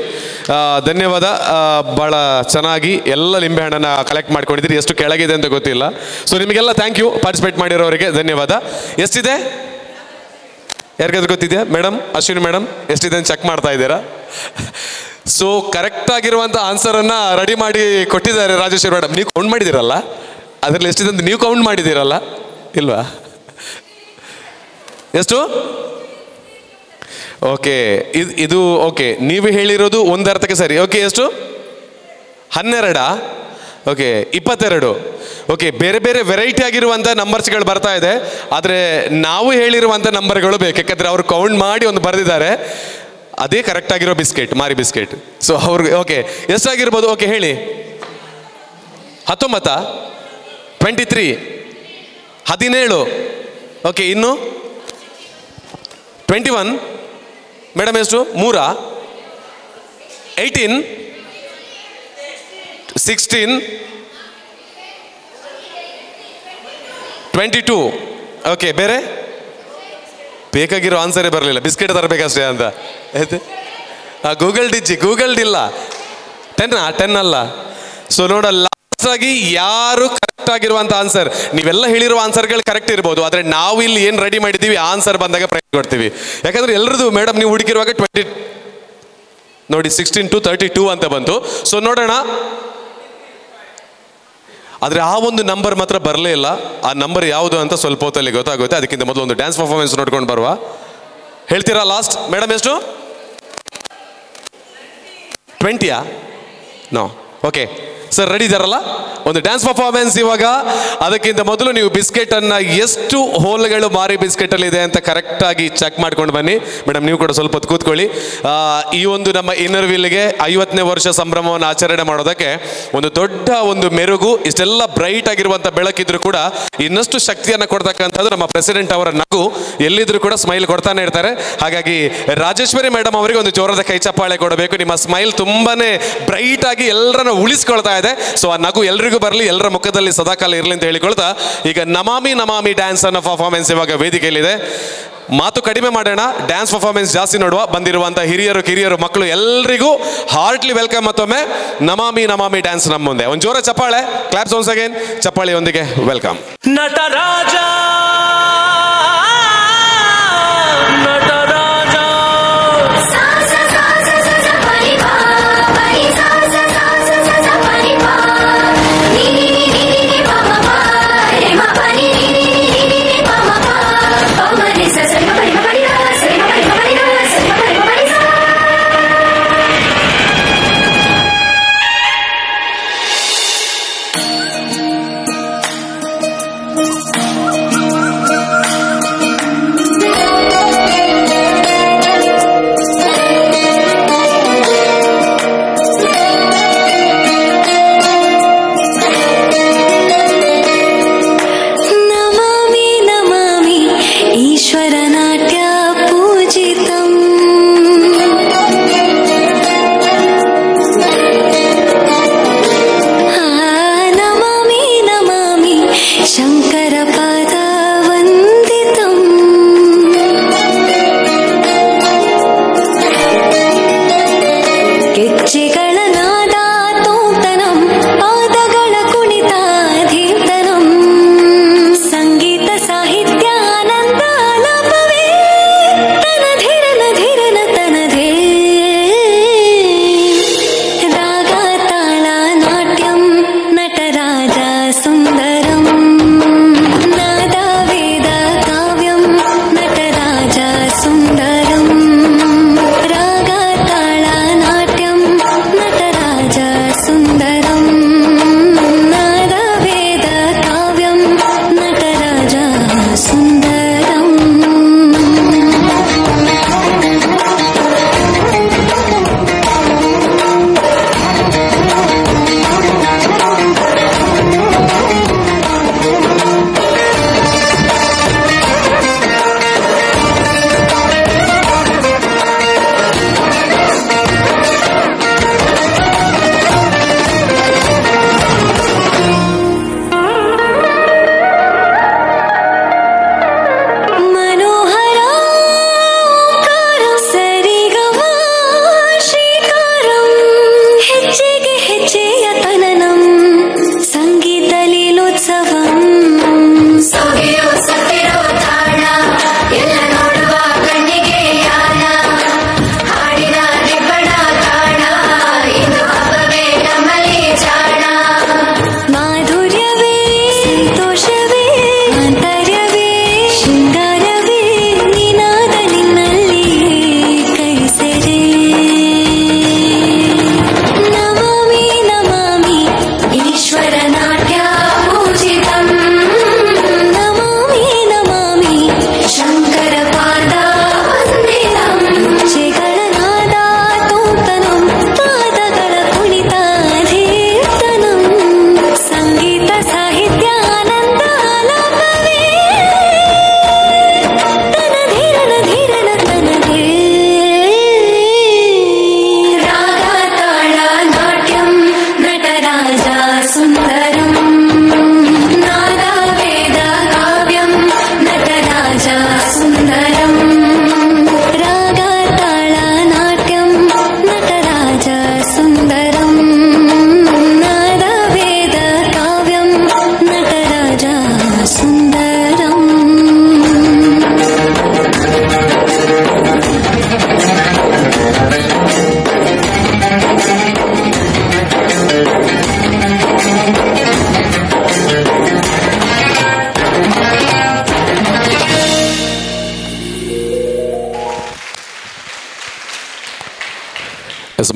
ಧನ್ಯವಾದ. ಭಾಳ ಚೆನ್ನಾಗಿ ಎಲ್ಲ ನಿಂಬೆಹಣ್ಣನ್ನು ಕಲೆಕ್ಟ್ ಮಾಡ್ಕೊಂಡಿದ್ದೀರಿ. ಎಷ್ಟು ಕೆಳಗಿದೆ ಅಂತ ಗೊತ್ತಿಲ್ಲ. ಸೊ ನಿಮಗೆಲ್ಲ ಥ್ಯಾಂಕ್ ಯು. ಪಾರ್ಟಿಸಿಪೇಟ್ ಮಾಡಿರೋರಿಗೆ ಧನ್ಯವಾದ. ಎಷ್ಟಿದೆ? ಯಾರಿಗಾದ್ರೂ ಗೊತ್ತಿದೆಯಾ? ಮೇಡಮ್, ಅಶ್ವಿನಿ ಮೇಡಮ್, ಎಷ್ಟಿದೆ ಅಂತ ಚೆಕ್ ಮಾಡ್ತಾ ಇದ್ದೀರಾ? ಸೊ ಕರೆಕ್ಟ್ ಆಗಿರುವಂಥ ಆನ್ಸರನ್ನು ರೆಡಿ ಮಾಡಿ ಕೊಟ್ಟಿದ್ದಾರೆ ರಾಜೇಶ್ವರಿ ಮೇಡಮ್. ನೀವು ಕೌಂಟ್ ಮಾಡಿದ್ದೀರಲ್ಲ, ಅದರಲ್ಲಿ ಎಷ್ಟಿದೆ ಅಂತ ನೀವು ಕೌಂಟ್ ಮಾಡಿದ್ದೀರಲ್ಲ, ಇಲ್ವಾ? ಎಷ್ಟು? ಓಕೆ, ಇದು ಓಕೆ, ನೀವು ಹೇಳಿರೋದು ಒಂದು ಅರ್ಥಕ್ಕೆ ಸರಿ. ಓಕೆ, ಎಷ್ಟು? 12. ಓಕೆ, 22. ಓಕೆ, ಬೇರೆ ಬೇರೆ ವೆರೈಟಿ ಆಗಿರುವಂಥ ನಂಬರ್ಸ್ಗಳು ಬರ್ತಾ ಇದೆ. ಆದರೆ ನಾವು ಹೇಳಿರುವಂಥ ನಂಬರ್ಗಳು ಬೇಕು, ಯಾಕಂದರೆ ಅವರು ಕೌಂಟ್ ಮಾಡಿ ಒಂದು ಬರೆದಿದ್ದಾರೆ. ಅದೇ ಕರೆಕ್ಟ್ ಆಗಿರೋ ಬಿಸ್ಕೆಟ್, ಮಾರಿ ಬಿಸ್ಕೆಟ್. ಸೊ ಅವ್ರಿಗೆ ಓಕೆ, ಎಷ್ಟಾಗಿರ್ಬೋದು? ಓಕೆ, ಹೇಳಿ. 19, 23, 17. ಓಕೆ, ಇನ್ನು 21. ಮೇಡಮ್ ಎಷ್ಟು? 3, 18, 16, 22. ಓಕೆ, ಬೇರೆ ಬೇಕಾಗಿರೋ ಆನ್ಸರೇ ಬರಲಿಲ್ಲ. ಬಿಸ್ಕೆಟ್ ತರಬೇಕಷ್ಟೇ ಅಂತ ಗೂಗಲ್ಡಿಲ್ಲ. 10 ಅಲ್ಲ. ಸೊ ನೋಡ, ಲಾಸ್ಟ್ ಆಗಿ ಯಾರು ಕರೆಕ್ಟ್ ಆಗಿರುವಂಥ ಆನ್ಸರ್, ನೀವೆಲ್ಲ ಹೇಳಿರುವ ಆನ್ಸರ್ಗಳು ಕರೆಕ್ಟ್ ಇರ್ಬೋದು, ಆದರೆ ನಾವು ಇಲ್ಲಿ ಏನು ರೆಡಿ ಮಾಡಿದ್ದೀವಿ ಆನ್ಸರ್ ಬಂದಾಗ ಪ್ರೈಸ್ ಕೊಡ್ತೀವಿ. ಯಾಕಂದ್ರೆ ಎಲ್ಲರದು ಮೇಡಮ್ ನೀವು ಹುಡುಕಿರುವಾಗ 20 ನೋಡಿ 16 to 32 ಅಂತ ಬಂತು. ಸೊ ನೋಡೋಣ. ಆದರೆ ಆ ಒಂದು ನಂಬರ್ ಮಾತ್ರ ಬರಲೇ ಇಲ್ಲ. ಆ ನಂಬರ್ ಯಾವುದು ಅಂತ ಸ್ವಲ್ಪ ಹೊತ್ತಲ್ಲಿ ಗೊತ್ತಾಗುತ್ತೆ. ಅದಕ್ಕಿಂತ ಮೊದಲು ಒಂದು ಡ್ಯಾನ್ಸ್ ಪರ್ಫಾರ್ಮೆನ್ಸ್ ನೋಡ್ಕೊಂಡು ಬರುವ. ಹೇಳ್ತೀರಾ ಲಾಸ್ಟ್? ಮೇಡಮ್ ಎಷ್ಟು? 20ಯಾ? ನೋ. ಓಕೆ ಸರ್, ರೆಡಿ ಇದ್ದಾರಲ್ಲ? ಒಂದು ಡ್ಯಾನ್ಸ್ ಪರ್ಫಾರ್ಮೆನ್ಸ್ ಇವಾಗ. ಅದಕ್ಕಿಂತ ಮೊದಲು ನೀವು ಬಿಸ್ಕೆಟನ್ನು ಎಷ್ಟು ಹೋಲ್ಗಳು ಮಾರಿ ಬಿಸ್ಕೆಟಲ್ಲಿ ಇದೆ ಅಂತ ಕರೆಕ್ಟಾಗಿ ಚೆಕ್ ಮಾಡ್ಕೊಂಡು ಬನ್ನಿ. ಮೇಡಮ್, ನೀವು ಕೂಡ ಸ್ವಲ್ಪ ಹೊತ್ತು ಕೂತ್ಕೊಳ್ಳಿ. ಈ ಒಂದು ನಮ್ಮ ಇನ್ನರ್ ವೀಲ್ಗೆ 50ನೇ ವರ್ಷ ಸಂಭ್ರಮವನ್ನು ಆಚರಣೆ ಮಾಡೋದಕ್ಕೆ ಒಂದು ದೊಡ್ಡ ಒಂದು ಮೆರುಗು, ಇಷ್ಟೆಲ್ಲ ಬ್ರೈಟ್ ಆಗಿರುವಂಥ ಬೆಳಕಿದ್ರು ಕೂಡ ಇನ್ನಷ್ಟು ಶಕ್ತಿಯನ್ನು ಕೊಡ್ತಕ್ಕಂಥದ್ದು ನಮ್ಮ ಪ್ರೆಸಿಡೆಂಟ್ ಅವರ ನಗು. ಎಲ್ಲಿದ್ರು ಕೂಡ ಸ್ಮೈಲ್ ಕೊಡ್ತಾನೆ ಇರ್ತಾರೆ. ಹಾಗಾಗಿ ರಾಜೇಶ್ವರಿ ಮೇಡಮ್ ಅವರಿಗೆ ಒಂದು ಜೋರದ ಕೈ ಚಪ್ಪಾಳೆ ಕೊಡಬೇಕು. ನಿಮ್ಮ ಸ್ಮೈಲ್ ತುಂಬಾನೇ ಬ್ರೈಟ್ ಆಗಿ ಎಲ್ಲರನ್ನ ಉಳಿಸ್ಕೊಳ್ತಾ ಇದೆ. ಸೊ ಆ ನಗು ಎಲ್ರಿಗೂ ಬರಲಿ, ಎಲ್ಲರ ಮುಖದಲ್ಲಿ ಸದಾಕಾಲ ಇರಲಿ ಅಂತ ಹೇಳಿಕೊಳ್ತಾ, ಈಗ ನಮಾಮಿ ನಮಾಮಿ ಡ್ಯಾನ್ಸ್ ಅನ್ನೋ ಪರ್ಫಾರ್ಮೆನ್ಸ್ ಇವಾಗ ವೇದಿಕೆಯಲ್ಲಿದೆ. ಮಾತು ಕಡಿಮೆ ಮಾಡೋಣ, ಡ್ಯಾನ್ಸ್ ಪರ್ಫಾರ್ಮೆನ್ಸ್ ಜಾಸ್ತಿ ನೋಡುವ. ಬಂದಿರುವಂಥ ಹಿರಿಯರು, ಕಿರಿಯರು, ಮಕ್ಕಳು ಎಲ್ರಿಗೂ ಹಾರ್ಟ್ಲಿ ವೆಲ್ಕಮ್. ಮತ್ತೊಮ್ಮೆ ನಮಾಮಿ ನಮಾಮಿ ಡ್ಯಾನ್ಸ್ ನಮ್ಮ ಮುಂದೆ. ಒಂದು ಜೋರ ಚಪ್ಪಾಳೆ, ಕ್ಲಾಪ್ಸ್ ಒನ್ಸ್ ಅಗೇನ್, ಚಪ್ಪಾಳೆಯೊಂದಿಗೆ ವೆಲ್ಕಮ್. ನಟರಾಜ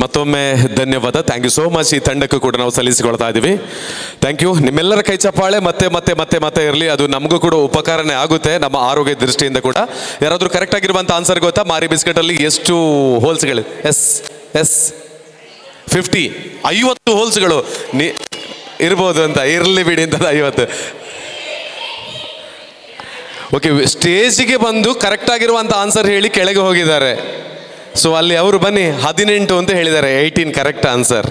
ಮತ್ತೊಮ್ಮೆ ಧನ್ಯವಾದ. Thank you so much. ಈ ತಂಡಕ್ಕೂ ಕೂಡ ನಾವು ಸಲ್ಲಿಸಿಕೊಳ್ತಾ ಇದ್ದೀವಿ. Thank you. ನಿಮ್ಮೆಲ್ಲರ ಕೈ ಚಪ್ಪಾಳೆ ಮತ್ತೆ ಮತ್ತೆ ಮತ್ತೆ ಮತ್ತೆ ಇರಲಿ. ಅದು ನಮಗೂ ಕೂಡ ಉಪಕಾರನೇ ಆಗುತ್ತೆ ನಮ್ಮ ಆರೋಗ್ಯ ದೃಷ್ಟಿಯಿಂದ ಕೂಡ. ಯಾರಾದರೂ ಕರೆಕ್ಟ್ ಆಗಿರುವಂಥ ಆನ್ಸರ್ ಗೊತ್ತಾ? ಮಾರಿ ಬಿಸ್ಕೆಟಲ್ಲಿ ಎಷ್ಟು ಹೋಲ್ಸ್ಗಳು? ಎಸ್ 50 ಹೋಲ್ಸ್ಗಳು ಇರ್ಬೋದು ಅಂತ. ಇರಲಿ ಬಿಡಿ ಅಂತ 50. ಓಕೆ, ಸ್ಟೇಜಿಗೆ ಬಂದು ಕರೆಕ್ಟ್ ಆಗಿರುವಂಥ ಆನ್ಸರ್ ಹೇಳಿ ಕೆಳಗೆ ಹೋಗಿದ್ದಾರೆ. ಸೊ ಅಲ್ಲಿ ಅವರು ಬನ್ನಿ 18 ಅಂತ ಹೇಳಿದ್ದಾರೆ. 18 ಕರೆಕ್ಟ್ ಆನ್ಸರ್.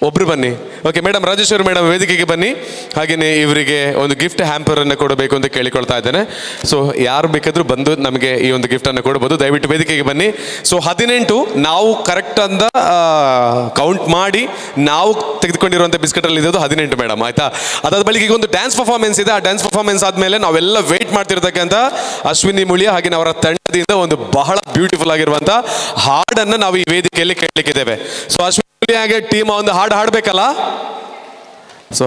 ಒಬ್ರು ಬನ್ನಿ. ಓಕೆ ಮೇಡಮ್, ರಾಜೇಶ್ವರಿ ಮೇಡಮ್ ವೇದಿಕೆಗೆ ಬನ್ನಿ. ಹಾಗೆಯೇ ಇವರಿಗೆ ಒಂದು ಗಿಫ್ಟ್ ಹ್ಯಾಂಪರನ್ನು ಕೊಡಬೇಕು ಅಂತ ಕೇಳಿಕೊಳ್ತಾ ಇದ್ದೇನೆ. ಸೊ ಯಾರು ಬೇಕಾದರೂ ಬಂದು ನಮಗೆ ಈ ಒಂದು ಗಿಫ್ಟನ್ನು ಕೊಡ್ಬೋದು. ದಯವಿಟ್ಟು ವೇದಿಕೆಗೆ ಬನ್ನಿ. ಸೊ 18 ನಾವು ಕರೆಕ್ಟ್ ಅಂತ ಕೌಂಟ್ ಮಾಡಿ ನಾವು ತೆಗೆದುಕೊಂಡಿರುವಂಥ ಬಿಸ್ಕೆಟಲ್ಲಿ ಇರೋದು 18 ಮೇಡಮ್, ಆಯಿತಾ? ಅದಾದ ಬಳಿಕ ಈಗ ಒಂದು ಡ್ಯಾನ್ಸ್ ಪರ್ಫಾರ್ಮೆನ್ಸ್ ಇದೆ. ಆ ಡ್ಯಾನ್ಸ್ ಪರ್ಫಾರ್ಮೆನ್ಸ್ ಆದಮೇಲೆ ನಾವೆಲ್ಲ ವೆಯ್ಟ್ ಮಾಡ್ತಿರ್ತಕ್ಕಂಥ ಅಶ್ವಿನಿ ಮುಳಿಯ ಹಾಗೆ ಅವರ ತಂಡದಿಂದ ಒಂದು ಬಹಳ ಬ್ಯೂಟಿಫುಲ್ ಆಗಿರುವಂಥ ಹಾಡನ್ನು ನಾವು ಈ ವೇದಿಕೆಯಲ್ಲಿ ಕೇಳಲಿಕ್ಕಿದ್ದೇವೆ. ಸೊ ಅಶ್ವಿನಿ ಹಾಗೆ ಟೀಮ್ ಒಂದು ಹಾಡು ಹಾಡಬೇಕಲ್ಲ. ಸೊ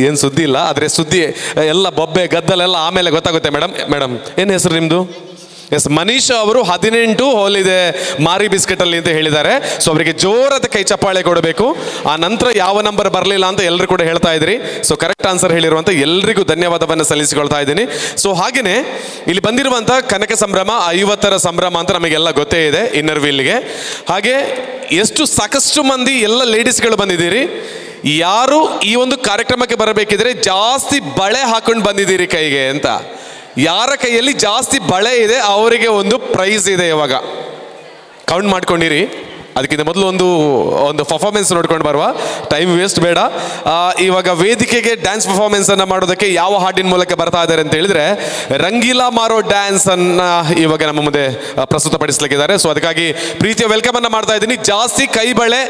ಏನು ಸುದ್ದಿ ಇಲ್ಲ, ಆದರೆ ಸುದ್ದಿ ಎಲ್ಲ ಬೊಬ್ಬೆ ಗದ್ದಲೆಲ್ಲ ಆಮೇಲೆ ಗೊತ್ತಾಗುತ್ತೆ. ಮೇಡಮ್ ಏನು ಹೆಸರು ನಿಮ್ಮದು? ಎಸ್, ಮನೀಷಾ ಅವರು 18 ಹೋಲಿದೆ ಮಾರಿ ಬಿಸ್ಕೆಟಲ್ಲಿ ಅಂತ ಹೇಳಿದ್ದಾರೆ. ಸೊ ಅವರಿಗೆ ಜೋರದ ಕೈ ಚಪ್ಪಾಳೆ ಕೊಡಬೇಕು. ಆ ನಂತರ ಯಾವ ನಂಬರ್ ಬರಲಿಲ್ಲ ಅಂತ ಎಲ್ಲರೂ ಕೂಡ ಹೇಳ್ತಾ ಇದ್ರಿ. ಸೊ ಕರೆಕ್ಟ್ ಆನ್ಸರ್ ಹೇಳಿರುವಂಥ ಎಲ್ಲರಿಗೂ ಧನ್ಯವಾದವನ್ನು ಸಲ್ಲಿಸಿಕೊಳ್ತಾ ಇದ್ದೀನಿ. ಸೊ ಹಾಗೆಯೇ ಇಲ್ಲಿ ಬಂದಿರುವಂಥ ಕನಕ ಸಂಭ್ರಮ 50ರ ಸಂಭ್ರಮ ಅಂತ ನಮಗೆಲ್ಲ ಗೊತ್ತೇ ಇದೆ ಇನ್ನರ್ ವೀಲ್ಗೆ. ಹಾಗೆ ಸಾಕಷ್ಟು ಮಂದಿ ಎಲ್ಲ ಲೇಡೀಸ್ಗಳು ಬಂದಿದ್ದೀರಿ. ಯಾರು ಈ ಒಂದು ಕಾರ್ಯಕ್ರಮಕ್ಕೆ ಬರಬೇಕಿದ್ರೆ ಜಾಸ್ತಿ ಬಳೆ ಹಾಕೊಂಡು ಬಂದಿದ್ದೀರಿ ಕೈಗೆ ಅಂತ. ಯಾರ ಕೈಯಲ್ಲಿ ಜಾಸ್ತಿ ಬಳೆ ಇದೆ ಅವರಿಗೆ ಒಂದು ಪ್ರೈಸ್ ಇದೆ. ಇವಾಗ ಕೌಂಟ್ ಮಾಡ್ಕೊಂಡಿರಿ. ಅದಕ್ಕಿಂತ ಮೊದಲು ಒಂದು ಪರ್ಫಾರ್ಮೆನ್ಸ್ ನೋಡ್ಕೊಂಡು ಬರುವ, ಟೈಮ್ ವೇಸ್ಟ್ ಬೇಡ. ಇವಾಗ ವೇದಿಕೆಗೆ ಡ್ಯಾನ್ಸ್ ಪರ್ಫಾರ್ಮೆನ್ಸನ್ನು ಮಾಡೋದಕ್ಕೆ ಯಾವ ಹಾಡಿನ ಮೂಲಕ ಬರ್ತಾ ಇದ್ದಾರೆ ಅಂತ ಹೇಳಿದರೆ ರಂಗೀಲಾ ಮಾರೋ ಡ್ಯಾನ್ಸನ್ನು ಇವಾಗ ನಮ್ಮ ಮುಂದೆ ಪ್ರಸ್ತುತಪಡಿಸಲಿಕ್ಕಿದ್ದಾರೆ. ಸೊ ಅದಕ್ಕಾಗಿ ಪ್ರೀತಿಯ ವೆಲ್ಕಮನ್ನು ಮಾಡ್ತಾ ಇದ್ದೀನಿ. ಜಾಸ್ತಿ ಕೈ ಬಳೆ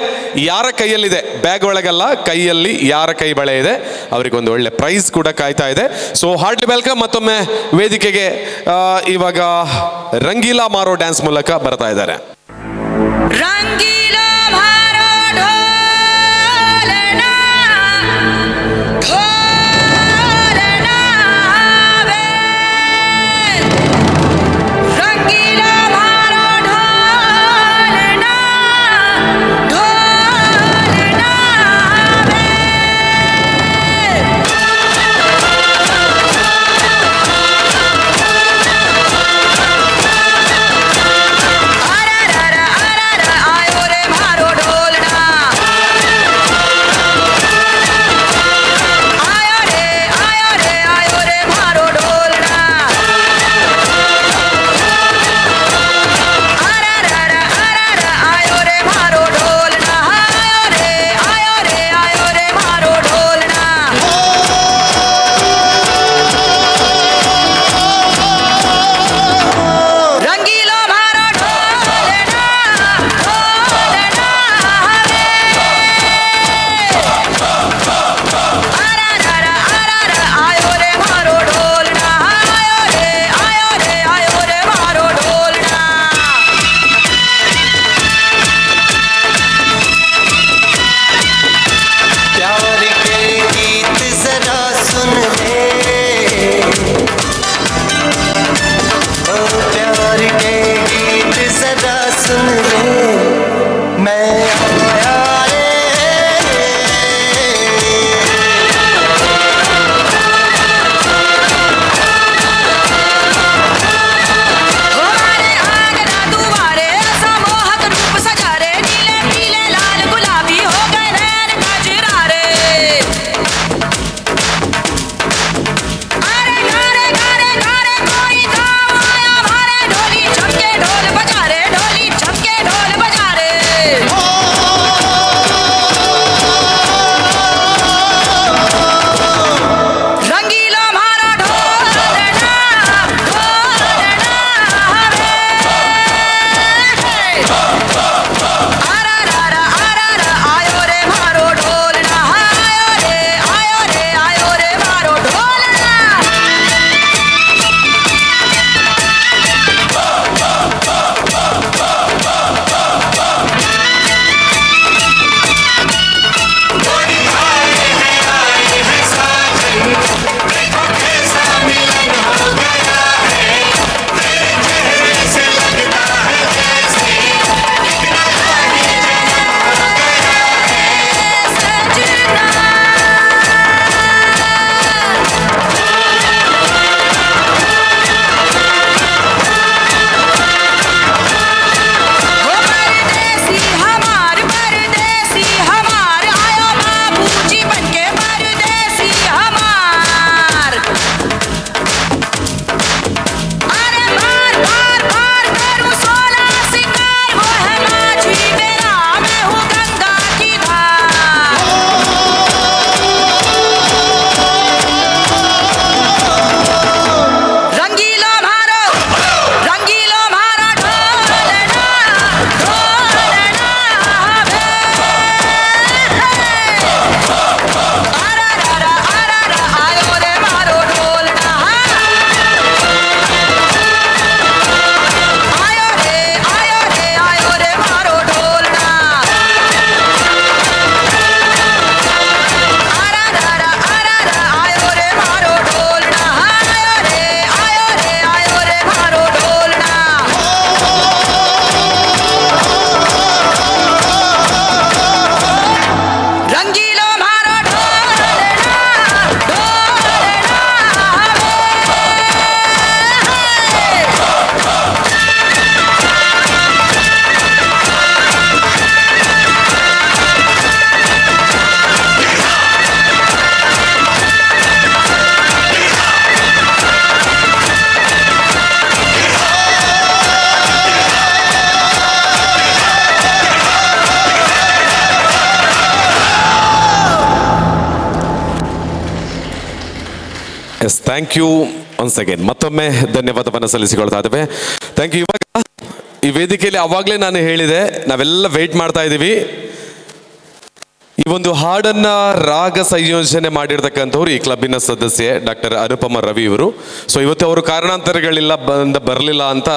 ಯಾರ ಕೈಯಲ್ಲಿದೆ, ಬ್ಯಾಗ್ ಒಳಗಲ್ಲ, ಕೈಯಲ್ಲಿ ಯಾರ ಕೈ ಬಳೆ ಇದೆ ಅವರಿಗೆ ಒಂದು ಒಳ್ಳೆ ಪ್ರೈಸ್ ಕೂಡ ಕಾಯ್ತಾ ಇದೆ. So heartily welcome. ಮತ್ತೊಮ್ಮೆ ವೇದಿಕೆಗೆ ಇವಾಗ ರಂಗೀಲಾ ಮಾರೋ ಡ್ಯಾನ್ಸ್ ಮೂಲಕ ಬರ್ತಾ ಇದ್ದಾರೆ. रंगीला मारो ढोलना ढोलना वे रंगीला मारो ढोलना ढोलना वे चमके ಥ್ಯಾಂಕ್ ಯು ಒನ್ಸ್ ಅಗೇನ್, ಮತ್ತೊಮ್ಮೆ ಧನ್ಯವಾದವನ್ನು ಸಲ್ಲಿಸಿಕೊಳ್ತಾ ಇದ್ದೇವೆ. Thank you. ಇವಾಗ ಈ ವೇದಿಕೆಯಲ್ಲಿ ಅವಾಗಲೇ ನಾನು ಹೇಳಿದೆ, ನಾವೆಲ್ಲ ವೆಯ್ಟ್ ಮಾಡ್ತಾ ಇದ್ದೀವಿ. ಈ ಒಂದು ಹಾಡನ್ನ ರಾಗ ಸಂಯೋಜನೆ ಮಾಡಿರ್ತಕ್ಕಂಥವ್ರು ಈ ಕ್ಲಬ್ಬಿನ ಸದಸ್ಯೆ ಡಾಕ್ಟರ್ ಅನುಪಮ ರವಿ ಇವರು. ಸೊ ಇವತ್ತು ಅವರು ಕಾರಣಾಂತರಗಳಿಲ್ಲ ಬರಲಿಲ್ಲ ಅಂತ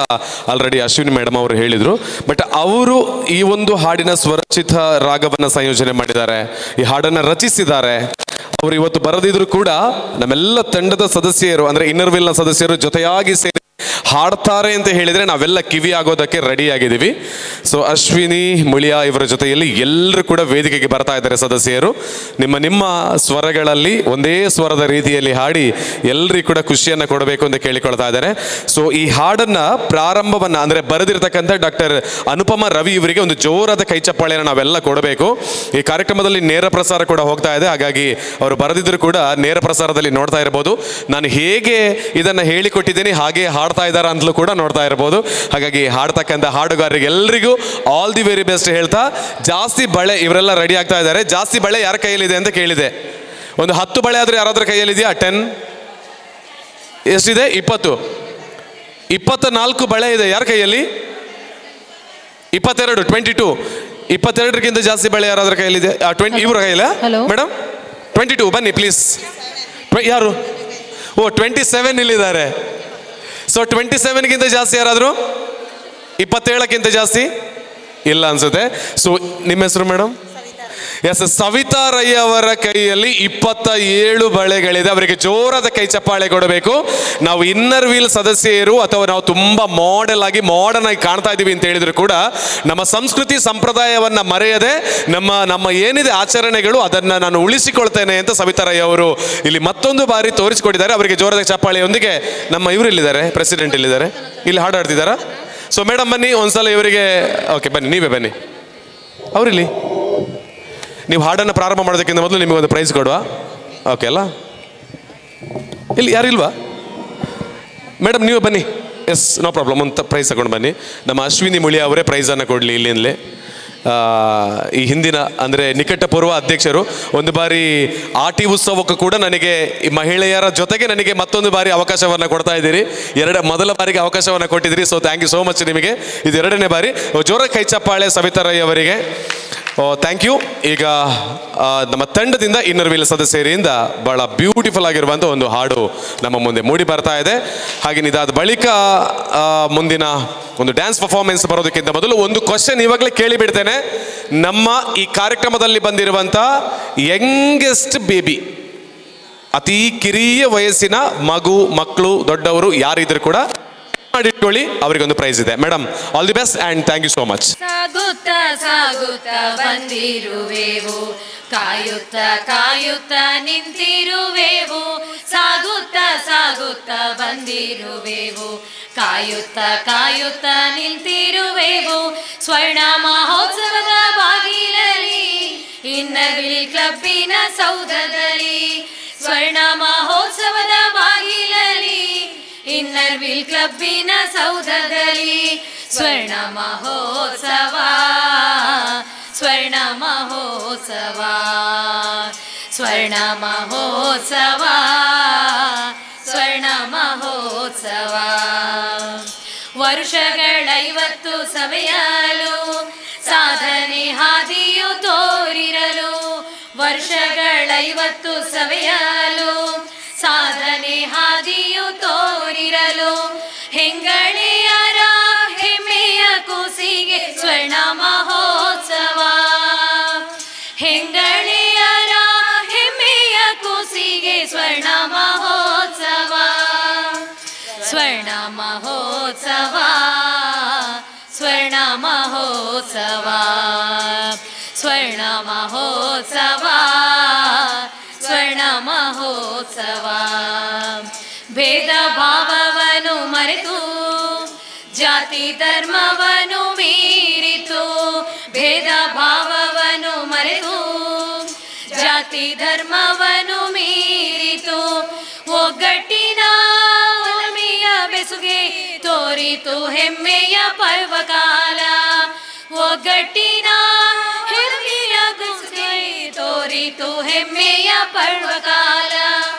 ಆಲ್ರೆಡಿ ಅಶ್ವಿನಿ ಮೇಡಮ್ ಅವರು ಹೇಳಿದರು. ಬಟ್ ಅವರು ಈ ಒಂದು ಹಾಡಿನ ಸ್ವರಚಿತ ರಾಗವನ್ನು ಸಂಯೋಜನೆ ಮಾಡಿದ್ದಾರೆ, ಈ ಹಾಡನ್ನು ರಚಿಸಿದ್ದಾರೆ. ಅವರು ಇವತ್ತು ಬರದಿದ್ರು ಕೂಡ ನಮ್ಮೆಲ್ಲ ತಂಡದ ಸದಸ್ಯರು ಅಂದರೆ ಇನ್ನರ್ವಿಲ್ನ ಸದಸ್ಯರು ಜೊತೆಯಾಗಿ ಸೇರಿ ಹಾಡ್ತಾರೆ ಅಂತ ಹೇಳಿದರೆ ನಾವೆಲ್ಲ ಕಿವಿ ಆಗೋದಕ್ಕೆ ರೆಡಿ ಆಗಿದ್ದೀವಿ. ಸೊ ಅಶ್ವಿನಿ ಮುಳಿಯಾ ಇವರ ಜೊತೆಯಲ್ಲಿ ಎಲ್ಲರೂ ಕೂಡ ವೇದಿಕೆಗೆ ಬರ್ತಾ ಇದ್ದಾರೆ ಸದಸ್ಯರು. ನಿಮ್ಮ ಸ್ವರಗಳಲ್ಲಿ ಒಂದೇ ಸ್ವರದ ರೀತಿಯಲ್ಲಿ ಹಾಡಿ ಎಲ್ಲರಿಗೂ ಕೂಡ ಖುಷಿಯನ್ನು ಕೊಡಬೇಕು ಅಂತ ಕೇಳಿಕೊಳ್ತಾ ಇದ್ದಾರೆ. ಸೊ ಈ ಹಾಡನ್ನು ಪ್ರಾರಂಭವನ್ನು ಅಂದರೆ ಬರೆದಿರ್ತಕ್ಕಂಥ ಡಾಕ್ಟರ್ ಅನುಪಮ ರವಿ ಇವರಿಗೆ ಒಂದು ಜೋರಾದ ಕೈ ಚಪ್ಪಾಳೆಯನ್ನು ನಾವೆಲ್ಲ ಕೊಡಬೇಕು. ಈ ಕಾರ್ಯಕ್ರಮದಲ್ಲಿ ನೇರ ಪ್ರಸಾರ ಕೂಡ ಹೋಗ್ತಾ ಇದೆ, ಹಾಗಾಗಿ ಅವರು ಬರೆದಿದ್ರು ಕೂಡ ನೇರ ಪ್ರಸಾರದಲ್ಲಿ ನೋಡ್ತಾ ಇರ್ಬೋದು. ನಾನು ಹೇಗೆ ಇದನ್ನು ಹೇಳಿಕೊಟ್ಟಿದ್ದೀನಿ ಹಾಗೆ ಹಾಡ್ತಾ ಇದ್ದಾರೆ ಅಂತಲೂ ಕೂಡ ನೋಡ್ತಾ ಇರ್ಬೋದು. ಹಾಗಾಗಿ ಹಾಡ್ತಕ್ಕಂಥ ಹಾಡುಗಾರರಿಗೆ ಎಲ್ರಿಗೂ ಆಲ್ ದಿ ವೆರಿ ಬೆಸ್ಟ್ ಹೇಳ್ತಾ, ಜಾಸ್ತಿ ಬಳೆ ಇವರೆಲ್ಲ ರೆಡಿ ಆಗ್ತಾ ಇದ್ದಾರೆ. ಜಾಸ್ತಿ ಬಳೆ ಯಾರ ಕೈಯಲ್ಲಿದೆ ಅಂತ ಕೇಳಿದೆ. ಒಂದು 10 ಬಳೆ ಆದರೂ ಯಾರಾದ್ರೂ ಕೈಯಲ್ಲಿದೆಯಾ? 10 ಎಷ್ಟಿದೆ? 20 24 ಬಳೆ ಇದೆ ಯಾರ ಕೈಯಲ್ಲಿ? 22 22 22ಗಿಂತ ಜಾಸ್ತಿ ಬಳೆ ಯಾರಾದ್ರೂ ಕೈಯಲ್ಲಿದೆ? 20 ಇವರ ಕೈಯಲ್ಲ ಮೇಡಮ್? 22 ಬನ್ನಿ ಪ್ಲೀಸ್. ಯಾರು? ಓ 27 ಇಲ್ಲಿದ್ದಾರೆ. ಸೊ 27ಗಿಂತ ಜಾಸ್ತಿ ಯಾರಾದರೂ? 27ಕ್ಕಿಂತ ಜಾಸ್ತಿ ಇಲ್ಲ ಅನ್ಸುತ್ತೆ. ಸೊ ನಿಮ್ಮ ಹೆಸರು ಮೇಡಮ್? ಎಸ್, ಸವಿತಾ ರೈ ಅವರ ಕೈಯಲ್ಲಿ 27 ಬಳೆಗಳಿದೆ. ಅವರಿಗೆ ಜೋರಾದ ಕೈ ಚಪ್ಪಾಳೆ ಕೊಡಬೇಕು. ನಾವು ಇನ್ನರ್ ವೀಲ್ ಸದಸ್ಯರು ಅಥವಾ ನಾವು ತುಂಬ ಮಾಡರ್ನ್ ಆಗಿ ಕಾಣ್ತಾ ಇದ್ದೀವಿ ಅಂತ ಹೇಳಿದ್ರು ಕೂಡ ನಮ್ಮ ಸಂಸ್ಕೃತಿ ಸಂಪ್ರದಾಯವನ್ನು ಮರೆಯದೆ ನಮ್ಮ ಏನಿದೆ ಆಚರಣೆಗಳು ಅದನ್ನು ನಾನು ಉಳಿಸಿಕೊಳ್ತೇನೆ ಅಂತ ಸವಿತಾ ರೈ ಅವರು ಇಲ್ಲಿ ಮತ್ತೊಂದು ಬಾರಿ ತೋರಿಸಿಕೊಟ್ಟಿದ್ದಾರೆ. ಅವರಿಗೆ ಜೋರಾದ ಚಪ್ಪಾಳೆಯೊಂದಿಗೆ ನಮ್ಮ ಇವರು ಇಲ್ಲಿದ್ದಾರೆ, ಪ್ರೆಸಿಡೆಂಟ್ ಇಲ್ಲಿದ್ದಾರೆ, ಇಲ್ಲಿ ಹಾಡಾಡ್ತಿದ್ದಾರಾ? ಸೊ ಮೇಡಮ್ ಬನ್ನಿ ಒಂದ್ಸಲ ಇವರಿಗೆ. ಓಕೆ ಬನ್ನಿ, ನೀವೇ ಬನ್ನಿ. ಅವರಿಲ್ಲಿ ನೀವು ಹಾಡನ್ನು ಪ್ರಾರಂಭ ಮಾಡೋದಕ್ಕಿಂತ ಮೊದಲು ನಿಮಗೆ ಒಂದು ಪ್ರೈಸ್ ಕೊಡುವ. ಓಕೆ ಅಲ್ಲ? ಇಲ್ಲಿ ಯಾರಿಲ್ವಾ ಮೇಡಮ್? ನೀವೇ ಬನ್ನಿ. Yes, no problem. ಒಂದು ಪ್ರೈಸ್ ತಗೊಂಡು ಬನ್ನಿ. ನಮ್ಮ ಅಶ್ವಿನಿ ಮುಳಿಯಾ ಅವರೇ ಪ್ರೈಸನ್ನು ಕೊಡಲಿ ಇಲ್ಲಿಂದಲೇ. ಈ ಹಿಂದಿನ ಅಂದರೆ ನಿಕಟಪೂರ್ವ ಅಧ್ಯಕ್ಷರು. ಒಂದು ಬಾರಿ ಆಟಿ ಉತ್ಸವಕ್ಕೂ ಕೂಡ ನನಗೆ ಈ ಮಹಿಳೆಯರ ಜೊತೆಗೆ ನನಗೆ ಮತ್ತೊಂದು ಬಾರಿ ಅವಕಾಶವನ್ನು ಕೊಡ್ತಾ ಇದ್ದೀರಿ. ಮೊದಲ ಬಾರಿಗೆ ಅವಕಾಶವನ್ನು ಕೊಟ್ಟಿದ್ದೀರಿ. So thank you so much ನಿಮಗೆ. ಇದು 2ನೇ ಬಾರಿ. ಜೋರ ಕೈ ಚಪ್ಪಾಳೆ ಸವಿತಾ ರೈ ಅವರಿಗೆ. Thank you. ಈಗ ನಮ್ಮ ತಂಡದಿಂದ ಇನ್ನರ್ ವೀಲ್ ಸದಸ್ಯರಿಂದ ಬಹಳ ಬ್ಯೂಟಿಫುಲ್ ಆಗಿರುವಂಥ ಒಂದು ಹಾಡು ನಮ್ಮ ಮುಂದೆ ಮೂಡಿ ಬರ್ತಾ ಇದೆ. ಹಾಗೆ ಇದಾದ ಬಳಿಕ ಮುಂದಿನ ಒಂದು ಡ್ಯಾನ್ಸ್ ಪರ್ಫಾರ್ಮೆನ್ಸ್ ಬರೋದಕ್ಕಿಂತ ಮೊದಲು ಒಂದು ಕ್ವಶನ್ ಇವಾಗಲೇ ಕೇಳಿಬಿಡ್ತೇನೆ. ನಮ್ಮ ಈ ಕಾರ್ಯಕ್ರಮದಲ್ಲಿ ಬಂದಿರುವಂಥ ಯಂಗೆಸ್ಟ್ ಬೇಬಿ, ಅತಿ ಕಿರಿಯ ವಯಸ್ಸಿನ ಮಕ್ಕಳು ದೊಡ್ಡವರು ಯಾರಿದ್ರು ಕೂಡ ಮಾಡಿಟ್ಕೊಳ್ಳಿ, ಅವರಿಗೊಂದು ಪ್ರೈಸ್ ಇದೆ. Madam all the best and thank you so much. ಸಾಗುತ್ತಾ ಸಾಗುತ್ತಾ ಬಂದಿರುವೆವು, ಕಾಯುತ್ತಾ ನಿಂತಿರುವೆವು. ಸಾಗುತ್ತಾ ಸಾಗುತ್ತಾ ಬಂದಿರುವೆವು, ಕಾಯುತ್ತಾ ನಿಂತಿರುವೆವು. ಸ್ವರ್ಣ ಮಹೋತ್ಸವದ ಬಾಗಿಲಲ್ಲಿ, ಇನ್ನರ್ ವೀಲ್ ಕ್ಲಬ್ಬಿನ ಸೌಧದಲ್ಲಿ. ಸ್ವರ್ಣ ಮಹೋತ್ಸವದ ಬಾಗಿಲಲ್ಲಿ, ಇನ್ನರ್ ವೀಲ್ ಕ್ಲಬ್ಬಿನ ಸೌಧದಲ್ಲಿ. ಸ್ವರ್ಣ ಮಹೋತ್ಸವ, ಸ್ವರ್ಣ ಮಹೋತ್ಸವ, ಸ್ವರ್ಣ ಮಹೋತ್ಸವ, ಸ್ವರ್ಣ ಮಹೋತ್ಸವ. ವರುಷಗಳ 50 ಸವೆಯಲು, ಸಾಧನೆ ಹಾದಿಯು ತೋರಿರಲು. ವರ್ಷಗಳ 50 ಸವೆಯಲು, ಸಾಧನೆ ಹಾದಿಯು ತೋರಿರಲು. ಹೆಂಗಳೆಯರ ಹೆಮ್ಮೆಯ ಕೂಸಿಗೆ ಸ್ವರ್ಣ ಮಹೋತ್ಸವ. ಹೆಂಗಳೆಯರ ಹೆಮ್ಮೆಯ ಕೂಸಿಗೆ ಸ್ವರ್ಣ ಮಹೋತ್ಸವ. ಸ್ವರ್ಣ ಮಹೋತ್ಸವ, ಸ್ವರ್ಣ ಮಹೋತ್ಸವ, ಸ್ವರ್ಣ ಮಹೋತ್ಸವ, ಸ್ವರ್ಣ ಮಹೋತ್ಸವ. ಭೇದ ಭಾವವನ್ನು ಮರೆತು, ಜಾತಿ ಧರ್ಮವನ್ನು ಮೀರಿತು. ಭೇದ ಭಾವವನ್ನು ಮರೆತು, ಜಾತಿ ಧರ್ಮವನ್ನು ಮೀರಿತು. ಒಗ್ಗಟ್ಟಿನ ಒಲಮೆಯ ಬೆಸುಗೆ ತೋರಿತು ಹೆಮ್ಮೆಯ ಪರ್ವಕಾಲ. ಒಗ್ಗಟ್ಟಿನ ಹೆಮ್ಮೆಯ ಬೆಸುಗೆ ತೋರಿತು ಹೆಮ್ಮೆಯ ಪರ್ವಕಾಲ.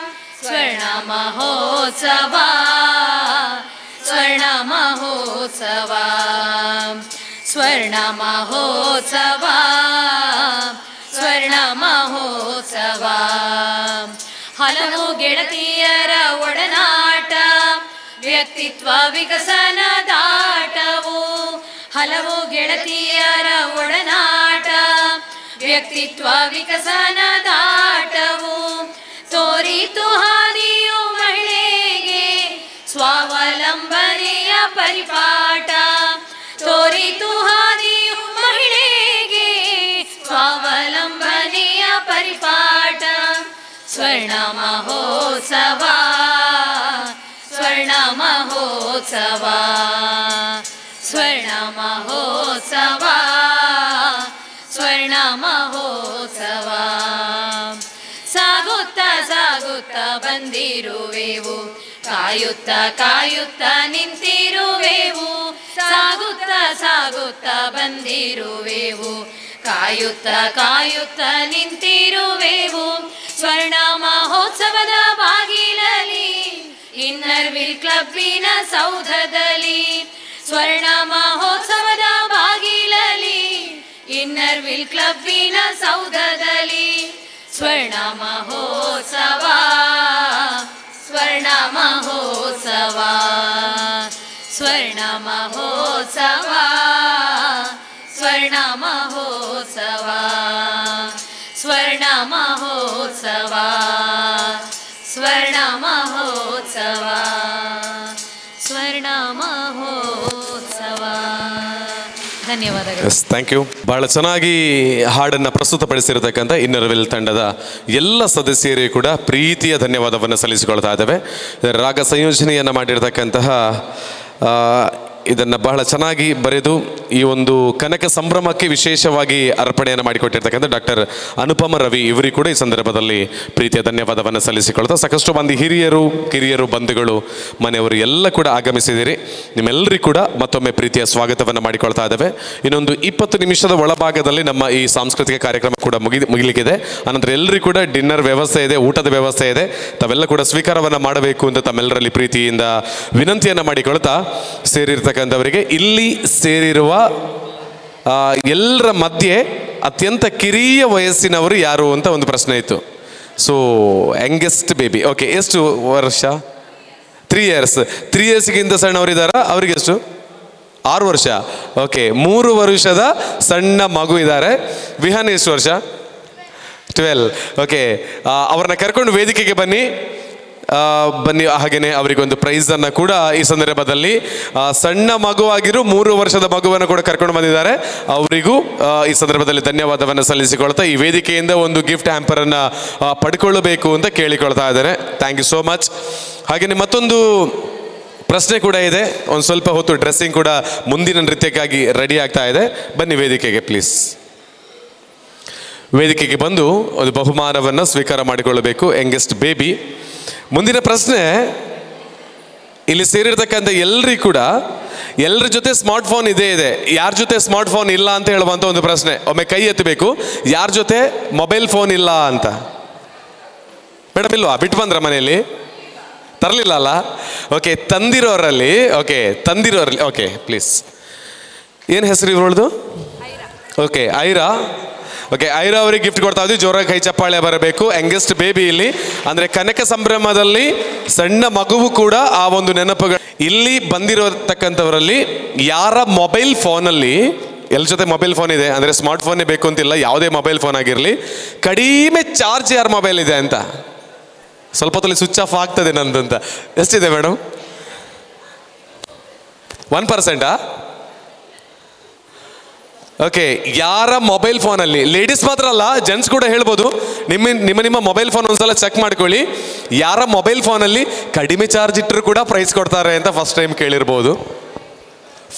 ಸ್ವರ್ಣ ಮಹೋತ್ಸವ ಸ್ವರ್ಣ ಮಹೋತ್ಸವ ಸ್ವರ್ಣ ಮಹೋತ್ಸವ ಸ್ವರ್ಣ ಮಹೋತ್ಸವ ಹಲವು ಗೆಳತಿಯರ ಒಡನಾಟ ವ್ಯಕ್ತಿತ್ವ ವಿಕಸನದಾಟವು ಹಲವು ಗೆಳತಿಯರ ಒಡನಾಟ ವ್ಯಕ್ತಿತ್ವ ವಿಕಸನದಾಟವು ತೋರಿತು ಹಾದಿಯು ಮಹಿಳೆಗೆ ಸ್ವಾವಲಂಬನೆಯ ಪರಿಪಾಠ ತೋರಿತು ಹಾದಿಯು ಮಹಿಳೆಗೆ ಸ್ವಾವಲಂಬನೆಯ ಪರಿಪಾಠ ಸ್ವರ್ಣ ಮಹೋತ್ಸವ ಸ್ವರ್ಣ ಮಹೋತ್ಸವ ಸ್ವರ್ಣ ಮಹೋತ್ಸವ ಸ್ವರ್ಣ ಮಹೋತ್ಸವ ಸಾಗುತ್ತಾ ಸಾಗುತ್ತಾ ಬಂದಿರುವೆವು ಕಾಯುತ್ತಾ ಕಾಯುತ್ತಾ ನಿಂತಿರುವೆವು ಸಾಗುತ್ತಾ ಸಾಗುತ್ತಾ ಬಂದಿರುವೆವು ಕಾಯುತ್ತಾ ಕಾಯುತ್ತಾ ನಿಂತಿರುವೆವು ಸ್ವರ್ಣ ಮಹೋತ್ಸವದ ಬಾಗಿಲಲ್ಲಿ ಇನ್ನರ್ವಿಲ್ ಕ್ಲಬ್ಬಿನ ಸೌಧದಲ್ಲಿ ಸ್ವರ್ಣ ಮಹೋತ್ಸವದ ಬಾಗಿಲಲ್ಲಿ ಇನ್ನರ್ವಿಲ್ ಕ್ಲಬ್ಬಿನ ಸೌಧದಲ್ಲಿ ಸ್ವರ್ಣ ಮಹೋತ್ಸವ ಸ್ವರ್ಣ ಮಹೋತ್ಸವ ಸ್ವರ್ಣ ಮಹೋತ್ಸವ ಸ್ವರ್ಣ ಮಹೋತ್ಸವ ಸ್ವರ್ಣ ಮಹೋತ್ಸವ ಸ್ವರ್ಣ ಮಹೋತ್ಸವ ಸ್ವರ್ಣ ಮಹೋತ್ಸವ ಧನ್ಯವಾದಗಳು. Yes, thank you. ಬಹಳ ಚೆನ್ನಾಗಿ ಹಾಡನ್ನು ಪ್ರಸ್ತುತಪಡಿಸಿರತಕ್ಕಂಥ ಇನ್ನರ್ವಿಲ್ ತಂಡದ ಎಲ್ಲ ಸದಸ್ಯರಿಗೂ ಕೂಡ ಪ್ರೀತಿಯ ಧನ್ಯವಾದವನ್ನು ಸಲ್ಲಿಸಿಕೊಳ್ತಾ ಇದ್ದೇವೆ. ರಾಗ ಸಂಯೋಜನೆಯನ್ನು ಮಾಡಿರತಕ್ಕಂತಹ ಇದನ್ನು ಬಹಳ ಚೆನ್ನಾಗಿ ಬರೆದು ಈ ಒಂದು ಕನಕ ಸಂಭ್ರಮಕ್ಕೆ ವಿಶೇಷವಾಗಿ ಅರ್ಪಣೆಯನ್ನು ಮಾಡಿಕೊಟ್ಟಿರ್ತಕ್ಕಂಥ ಡಾಕ್ಟರ್ ಅನುಪಮ ರವಿ ಇವರಿಗೂ ಕೂಡ ಈ ಸಂದರ್ಭದಲ್ಲಿ ಪ್ರೀತಿಯ ಧನ್ಯವಾದವನ್ನು ಸಲ್ಲಿಸಿಕೊಳ್ತಾ ಸಾಕಷ್ಟು ಮಂದಿ ಹಿರಿಯರು ಕಿರಿಯರು ಬಂಧುಗಳು ಮನೆಯವರು ಎಲ್ಲ ಕೂಡ ಆಗಮಿಸಿದ್ದೀರಿ. ನಿಮ್ಮೆಲ್ಲರಿಗೂ ಕೂಡ ಮತ್ತೊಮ್ಮೆ ಪ್ರೀತಿಯ ಸ್ವಾಗತವನ್ನು ಮಾಡಿಕೊಳ್ತಾ ಇದ್ದೇವೆ. ಇನ್ನೊಂದು 20 ನಿಮಿಷದ ಒಳಭಾಗದಲ್ಲಿ ನಮ್ಮ ಈ ಸಾಂಸ್ಕೃತಿಕ ಕಾರ್ಯಕ್ರಮ ಕೂಡ ಮುಗಿಲಿಕ್ಕಿದೆ. ಅನಂತರ ಎಲ್ಲರಿಗೂ ಕೂಡ ಡಿನ್ನರ್ ವ್ಯವಸ್ಥೆ ಇದೆ, ಊಟದ ವ್ಯವಸ್ಥೆ ಇದೆ. ತಾವೆಲ್ಲ ಕೂಡ ಸ್ವೀಕಾರವನ್ನು ಮಾಡಬೇಕು ಅಂತ ತಮ್ಮೆಲ್ಲರಲ್ಲಿ ಪ್ರೀತಿಯಿಂದ ವಿನಂತಿಯನ್ನು ಮಾಡಿಕೊಳ್ತಾ ಸೇರಿರ್ತಕ್ಕಂಥವರಿಗೆ ಇಲ್ಲಿ ಸೇರಿರುವ ಎಲ್ಲರ ಮಧ್ಯೆ ಅತ್ಯಂತ ಕಿರಿಯ ವಯಸ್ಸಿನವರು ಯಾರು ಅಂತ ಒಂದು ಪ್ರಶ್ನೆ ಇತ್ತು. ಸೊ ಯಂಗೆಸ್ಟ್ ಬೇಬಿ, ಓಕೆ, ಎಷ್ಟು ವರ್ಷ? 3 years. 3 yearsಗಿಂತ ಸಣ್ಣವರಿದ್ದಾರಾ? ಅವರಿಗೆ ಎಷ್ಟು? 6 ವರ್ಷ. ಓಕೆ, 3 ವರ್ಷದ ಸಣ್ಣ ಮಗು ಇದ್ದಾರೆ. ವಿಹಾನ್ ಎಷ್ಟು ವರ್ಷ? 12. ಓಕೆ, ಅವ್ರನ್ನ ಕರ್ಕೊಂಡು ವೇದಿಕೆಗೆ ಬನ್ನಿ. ಹಾಗೆಯೇ ಅವರಿಗೊಂದು ಪ್ರೈಸನ್ನು ಕೂಡ ಈ ಸಂದರ್ಭದಲ್ಲಿ ಸಣ್ಣ ಮಗುವಾಗಿರು 3 ವರ್ಷದ ಮಗುವನ್ನು ಕೂಡ ಕರ್ಕೊಂಡು ಬಂದಿದ್ದಾರೆ. ಅವರಿಗೂ ಈ ಸಂದರ್ಭದಲ್ಲಿ ಧನ್ಯವಾದವನ್ನು ಸಲ್ಲಿಸಿಕೊಳ್ತಾ ಈ ವೇದಿಕೆಯಿಂದ ಒಂದು ಗಿಫ್ಟ್ ಹ್ಯಾಂಪರನ್ನು ಪಡ್ಕೊಳ್ಳಬೇಕು ಅಂತ ಕೇಳಿಕೊಳ್ತಾ ಇದ್ದಾರೆ. Thank you so much. ಹಾಗೆಯೇ ಮತ್ತೊಂದು ಪ್ರಶ್ನೆ ಕೂಡ ಇದೆ. ಒಂದು ಸ್ವಲ್ಪ ಹೊತ್ತು ಡ್ರೆಸ್ಸಿಂಗ್ ಕೂಡ ಮುಂದಿನ ನೃತ್ಯಕ್ಕಾಗಿ ರೆಡಿ ಆಗ್ತಾ ಇದೆ. ಬನ್ನಿ ವೇದಿಕೆಗೆ ಪ್ಲೀಸ್. ವೇದಿಕೆಗೆ ಬಂದು ಒಂದು ಬಹುಮಾನವನ್ನು ಸ್ವೀಕಾರ ಮಾಡಿಕೊಳ್ಳಬೇಕು ಯಂಗೆಸ್ಟ್ ಬೇಬಿ. ಮುಂದಿನ ಪ್ರಶ್ನೆ, ಇಲ್ಲಿ ಸೇರಿರ್ತಕ್ಕಂಥ ಎಲ್ಲರಿಗೂ ಕೂಡ ಎಲ್ಲರ ಜೊತೆ ಸ್ಮಾರ್ಟ್ಫೋನ್ ಇದೆ. ಯಾರ ಜೊತೆ ಸ್ಮಾರ್ಟ್ಫೋನ್ ಇಲ್ಲ ಅಂತ ಹೇಳುವಂಥ ಒಂದು ಪ್ರಶ್ನೆ. ಒಮ್ಮೆ ಕೈ ಎತ್ತಬೇಕು, ಯಾರ ಜೊತೆ ಮೊಬೈಲ್ ಫೋನ್ ಇಲ್ಲ ಅಂತ. ಮೇಡಮ್ ಇಲ್ವಾ? ಬಿಟ್ಟು ಬಂದ್ರ ಮನೆಯಲ್ಲಿ? ತರಲಿಲ್ಲ ಅಲ್ಲ? ಓಕೆ, ತಂದಿರೋರಲ್ಲಿ ಓಕೆ ಪ್ಲೀಸ್. ಏನು ಹೆಸರು ಇವ್ರದ್ದು? ಓಕೆ, ಐರಾ. ಓಕೆ, ಐರಾ ಅವರಿಗೆ ಗಿಫ್ಟ್ ಕೊಡ್ತಾ ಇದ್ವಿ. ಜೋರಾಗಿ ಕೈ ಚಪ್ಪಾಳೆ ಬರಬೇಕು. ಯಂಗೆಸ್ಟ್ ಬೇಬಿ ಇಲ್ಲಿ ಅಂದರೆ ಕನಕ ಸಂಭ್ರಮದಲ್ಲಿ ಸಣ್ಣ ಮಗುವು ಕೂಡ ಆ ಒಂದು ನೆನಪುಗಳು. ಇಲ್ಲಿ ಬಂದಿರತಕ್ಕಂಥವರಲ್ಲಿ ಯಾರ ಮೊಬೈಲ್ ಫೋನಲ್ಲಿ, ಎಲ್ಲ ಜೊತೆ ಮೊಬೈಲ್ ಫೋನ್ ಇದೆ ಅಂದರೆ ಸ್ಮಾರ್ಟ್ ಫೋನೇ ಬೇಕು ಅಂತಿಲ್ಲ, ಯಾವುದೇ ಮೊಬೈಲ್ ಫೋನ್ ಆಗಿರಲಿ, ಕಡಿಮೆ ಚಾರ್ಜ್ ಯಾರ ಮೊಬೈಲ್ ಇದೆ ಅಂತ. ಸ್ವಲ್ಪ ಹೊತ್ತಲ್ಲಿ ಸ್ವಿಚ್ ಆಫ್ ಆಗ್ತದೆ ನಂದು ಅಂತ. ಎಷ್ಟಿದೆ ಮೇಡಮ್? 1%? ಓಕೆ, ಯಾರ ಮೊಬೈಲ್ ಫೋನಲ್ಲಿ, ಲೇಡೀಸ್ ಮಾತ್ರ ಅಲ್ಲ ಜೆಂಟ್ಸ್ ಕೂಡ ಹೇಳ್ಬೋದು, ನಿಮ್ಮ ಮೊಬೈಲ್ ಫೋನ್ ಒಂದ್ಸಲ ಚೆಕ್ ಮಾಡ್ಕೊಳ್ಳಿ. ಯಾರ ಮೊಬೈಲ್ ಫೋನಲ್ಲಿ ಕಡಿಮೆ ಚಾರ್ಜ್ ಇಟ್ಟರು ಕೂಡ ಪ್ರೈಸ್ ಕೊಡ್ತಾರೆ ಅಂತ ಫಸ್ಟ್ ಟೈಮ್ ಕೇಳಿರ್ಬೋದು.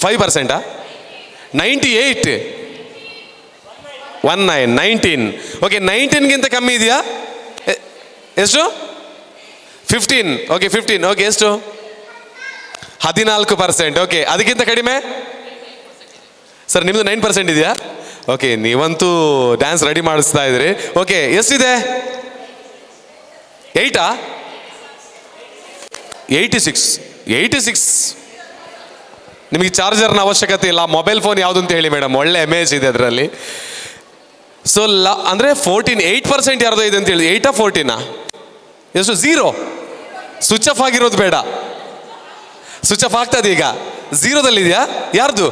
5%? 98? 19? ಓಕೆ, 19ಗಿಂತ ಕಮ್ಮಿ ಇದೆಯಾ? ಎಷ್ಟು? 15? ಓಕೆ, 15. ಓಕೆ, ಎಷ್ಟು? 14%. ಓಕೆ, ಅದಕ್ಕಿಂತ ಕಡಿಮೆ? ಸರ್ ನಿಮ್ಮದು 9% ಇದೆಯಾ? ಓಕೆ, ನೀವಂತೂ ಡ್ಯಾನ್ಸ್ ರೆಡಿ ಮಾಡಿಸ್ತಾ ಇದ್ರಿ. ಓಕೆ, ಎಷ್ಟಿದೆ? 8? 86 ನಿಮಗೆ ಚಾರ್ಜರ್ನ ಅವಶ್ಯಕತೆ ಇಲ್ಲ. ಮೊಬೈಲ್ ಫೋನ್ ಯಾವುದು ಅಂತ ಹೇಳಿ ಮೇಡಮ್, ಒಳ್ಳೆ ಎಮೇಜ್ ಇದೆ ಅದರಲ್ಲಿ. ಸೊ ಅಂದರೆ 8% ಯಾರ್ದೋ ಇದೆ ಅಂತ ಹೇಳಿ. 8 14 ಎಷ್ಟು? 0 ಸ್ವಿಚ್ ಆಫ್ ಆಗಿರೋದು ಬೇಡ, ಸ್ವಿಚ್ ಆಫ್ ಆಗ್ತದೆ ಈಗ. 0ದಲ್ಲಿದೆಯಾ ಯಾರ್ದು?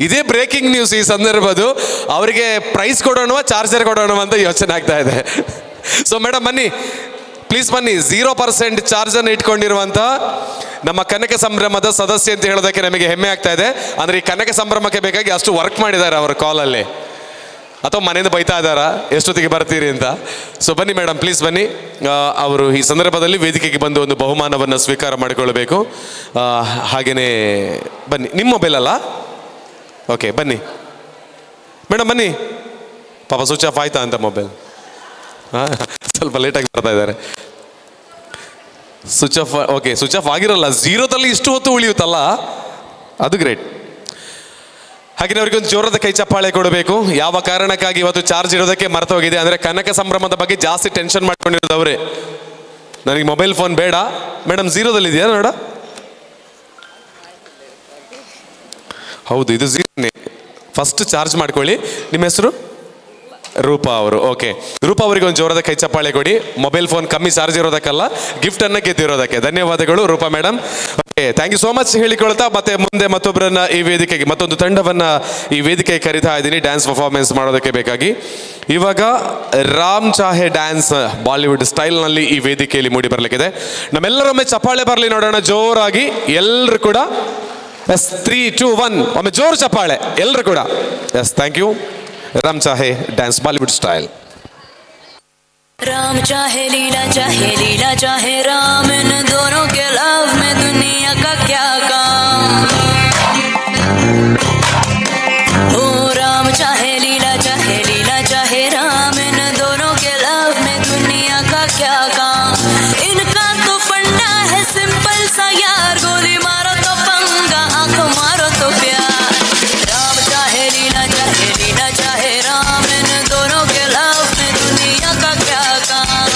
ಇದೇ ಬ್ರೇಕಿಂಗ್ ನ್ಯೂಸ್ ಈ ಸಂದರ್ಭದ್ದು. ಅವರಿಗೆ ಪ್ರೈಸ್ ಕೊಡೋಣ ಚಾರ್ಜರ್ ಕೊಡೋಣ ಅಂತ ಯೋಚನೆ ಆಗ್ತಾ ಇದೆ. ಸೊ ಮೇಡಮ್ ಬನ್ನಿ, ಪ್ಲೀಸ್ ಬನ್ನಿ. 0% ಚಾರ್ಜನ್ನು ಇಟ್ಕೊಂಡಿರುವಂಥ ನಮ್ಮ ಕನಕ ಸಂಭ್ರಮದ ಸದಸ್ಯ ಅಂತ ಹೇಳೋದಕ್ಕೆ ನಮಗೆ ಹೆಮ್ಮೆ ಆಗ್ತಾ ಇದೆ. ಅಂದರೆ ಈ ಕನಕ ಸಂಭ್ರಮಕ್ಕೆ ಬೇಕಾಗಿ ಅಷ್ಟು ವರ್ಕ್ ಮಾಡಿದ್ದಾರೆ ಅವರ ಕಾಲಲ್ಲಿ, ಅಥವಾ ಮನೆಯಿಂದ ಬೈತಾ ಇದ್ದಾರಾ ಎಷ್ಟೊತ್ತಿಗೆ ಬರ್ತೀರಿ ಅಂತ. ಸೊ ಬನ್ನಿ ಮೇಡಮ್, ಪ್ಲೀಸ್ ಬನ್ನಿ. ಅವರು ಈ ಸಂದರ್ಭದಲ್ಲಿ ವೇದಿಕೆಗೆ ಬಂದು ಒಂದು ಬಹುಮಾನವನ್ನು ಸ್ವೀಕಾರ ಮಾಡಿಕೊಳ್ಳಬೇಕು. ಹಾಗೆಯೇ ಬನ್ನಿ. ನಿಮ್ಮ ಮೊಬೈಲ್ ಅಲ್ಲ? ಓಕೆ ಬನ್ನಿ ಮೇಡಮ್, ಬನ್ನಿ. ಪಾಪ ಸ್ವಿಚ್ ಆಫ್ ಆಯ್ತಾ ಅಂತ ಮೊಬೈಲ್? ಸ್ವಲ್ಪ ಲೇಟಾಗಿ ಬರ್ತಾ ಇದ್ದಾರೆ. Switch off, okay switch off ಆಗಿರಲ್ಲ. 0ದಲ್ಲಿ ಇಷ್ಟು ಹೊತ್ತು ಉಳಿಯುತ್ತಲ್ಲ, ಅದು ಗ್ರೇಟ್. ಹಾಗೆ ಅವರಿಗೆ ಒಂದು ಜೋರದ ಕೈ ಚಪ್ಪಾಳೆ ಕೊಡಬೇಕು. ಯಾವ ಕಾರಣಕ್ಕಾಗಿ ಇವತ್ತು ಚಾರ್ಜ್ ಇರೋದಕ್ಕೆ ಮರೆತು ಹೋಗಿದೆ ಅಂದರೆ ಕನಕ ಸಂಭ್ರಮದ ಬಗ್ಗೆ ಜಾಸ್ತಿ ಟೆನ್ಷನ್ ಮಾಡ್ಕೊಂಡಿರೋದು ಅವರೇ. ನನಗೆ ಮೊಬೈಲ್ ಫೋನ್ ಬೇಡ. ಮೇಡಮ್ 0ದಲ್ಲಿ ಇದೆಯಾ ನೋಡ? ಹೌದು, ಇದು 0ನೇ. ಫಸ್ಟ್ ಚಾರ್ಜ್ ಮಾಡ್ಕೊಳ್ಳಿ. ನಿಮ್ಮ ಹೆಸರು? ರೂಪಾ ಅವರು. ಓಕೆ, ರೂಪಾ ಅವರಿಗೆ ಒಂದು ಜೋರದ ಕೈ ಚಪ್ಪಾಳೆ ಕೊಡಿ. ಮೊಬೈಲ್ ಫೋನ್ ಕಮ್ಮಿ ಚಾರ್ಜ್ ಇರೋದಕ್ಕಲ್ಲ, ಗಿಫ್ಟನ್ನು ಗೆದ್ದಿರೋದಕ್ಕೆ. ಧನ್ಯವಾದಗಳು Roopa madam. Okay, thank you so much ಹೇಳಿಕೊಳ್ತಾ ಮತ್ತೆ ಮುಂದೆ ಮತ್ತೊಬ್ಬರನ್ನ ಈ ವೇದಿಕೆಗೆ, ಮತ್ತೊಂದು ತಂಡವನ್ನು ಈ ವೇದಿಕೆಗೆ ಕರಿತಾ ಇದ್ದೀನಿ ಡ್ಯಾನ್ಸ್ ಪರ್ಫಾರ್ಮೆನ್ಸ್ ಮಾಡೋದಕ್ಕೆ ಬೇಕಾಗಿ. ಇವಾಗ ರಾಮ್ ಚಾಹೆ ಡ್ಯಾನ್ಸ್ ಬಾಲಿವುಡ್ ಸ್ಟೈಲ್ನಲ್ಲಿ ಈ ವೇದಿಕೆಯಲ್ಲಿ ಮೂಡಿ ಬರಲಿಕ್ಕಿದೆ. ನಮ್ಮೆಲ್ಲರೊಮ್ಮೆ ಚಪ್ಪಾಳೆ ಬರಲಿ ನೋಡೋಣ ಜೋರಾಗಿ ಎಲ್ಲರೂ ಕೂಡ. ಎಸ್, 3 2 1 ಒಮ್ಮೆ ಜೋರು ಚಪ್ಪಾಳೆ ಎಲ್ಲರೂ ಕೂಡ. S, thank you. राम चाहे डांस बॉलीवुड स्टाइल। राम चाहे लीला चाहे राम, इन दोनों के लव में दुनिया का क्या काम। ओ राम चाहे लीला चाहे राम, इन दोनों के लव में दुनिया का क्या काम। इनका तो फंडा है सिंपल सा यार, गोली मारो तो पंगा, आंख मारो तो प्यार। राम चाहे लीला चाहे राम, इन दोनों के लव में दुनिया का क्या काम।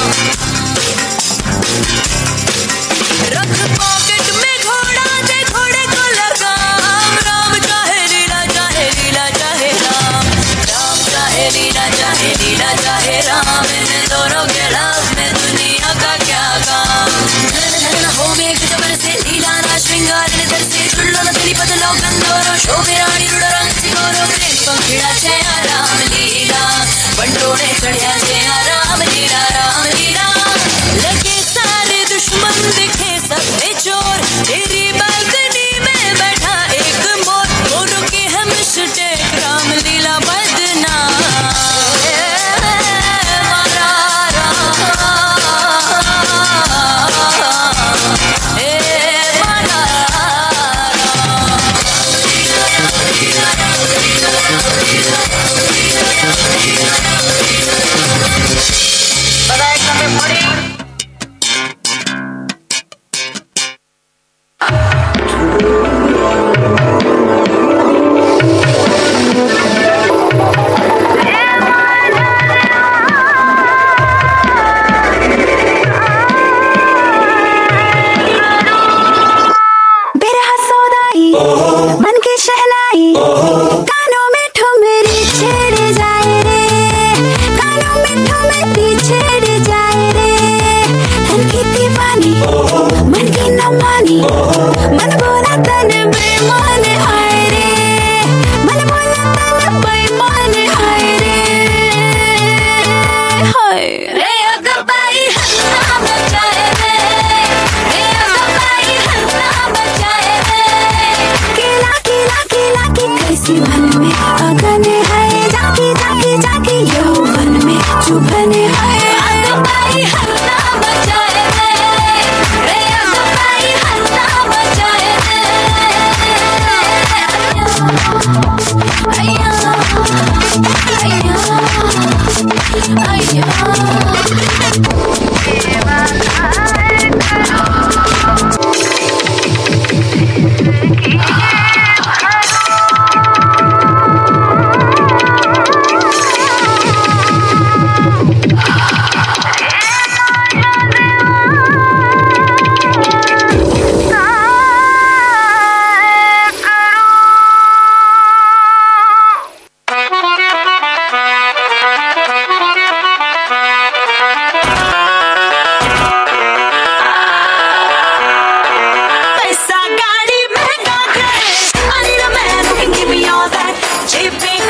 रख पॉकेट में घोड़ा, दे घोड़े को लगाम। राम चाहे लीला चाहे राम, राम चाहे लीला चाहे राम, इन दोनों के लव में दुनिया का क्या काम। हो मेघ जबर से लीला ना श्रृंगार निधर से जुड़लो न तेरी बदलो गंधोरो शोभे रानी रुड़ रंग सिगोरो प्रेम पंखिड़ा छे राम लीला बंटोड़े चढ़िया छे राम लीला लगे सारे दुश्मन दिखे सबे चोर, तेरी बालकनी में बैठा एक मोर, मोरों की है मिस्टेक राम लीला बदनाम।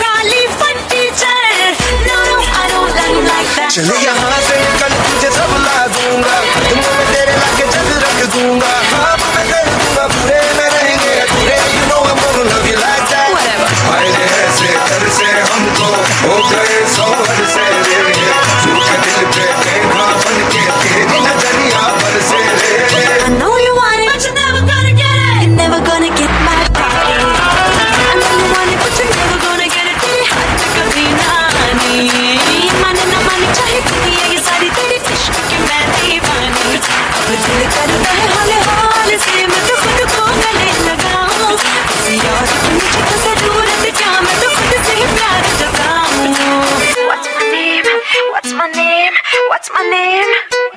काली पट्टी चढ़ No, no, I don't like that चले यहाँ से निकल तुझे सब ला दूंगा तुम मैं तेरे लाके जग रख दूंगा हाँ मैं कर दूंगा पूरे में रहेंगे अधूरे You know I'm gonna love you like that Whatever आए ऐसे घर से हमको हो गए सौ हद से झूठे दिल पे तेरा बन के तेरी नजरिया पर से I know you want it, but you're never gonna get it. You're never gonna get my body. I know you want it, but you're never gonna get it. तेरी हाथ कभी नानी माने ना माने चाहे कितनी है ये सारी तेरी इश्क की मैं दीवानी अब दिल करता है हौले हौले से मैं तो खुद को गले लगाऊं किसी और की मुझे तो जरूरत क्या मैं तो खुद से ही प्यार जताऊं What's my name? What's my name? What's my name?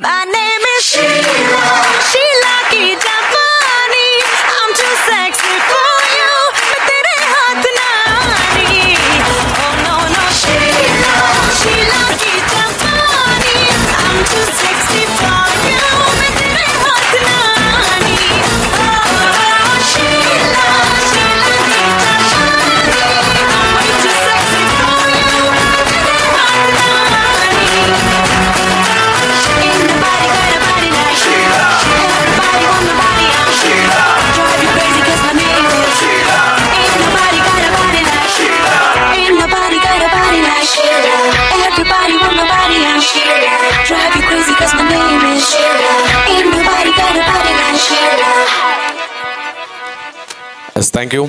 My name is Sheila. Sheila की जापानी. I'm too sexy for you. मैं तेरे हाथ नानी. Oh no no Sheila. Sheila की जापानी. I'm too sexy for you. मैं तेरे हाथ नानी. Oh Sheila. Sheila की जापानी. I'm way too sexy for you. मैं तेरे हाथ नानी. Ain't nobody got a body like Sheila. Everybody want my body, I'm Sheila. Drive you crazy 'cause my name is Sheila. Ain't nobody got a body like Sheila. Ain't nobody got a body like Sheila. Everybody want my body, I'm Sheila. Drive you crazy 'cause my name is Sheila. Ain't nobody got a body like Sheila. Yes thank you.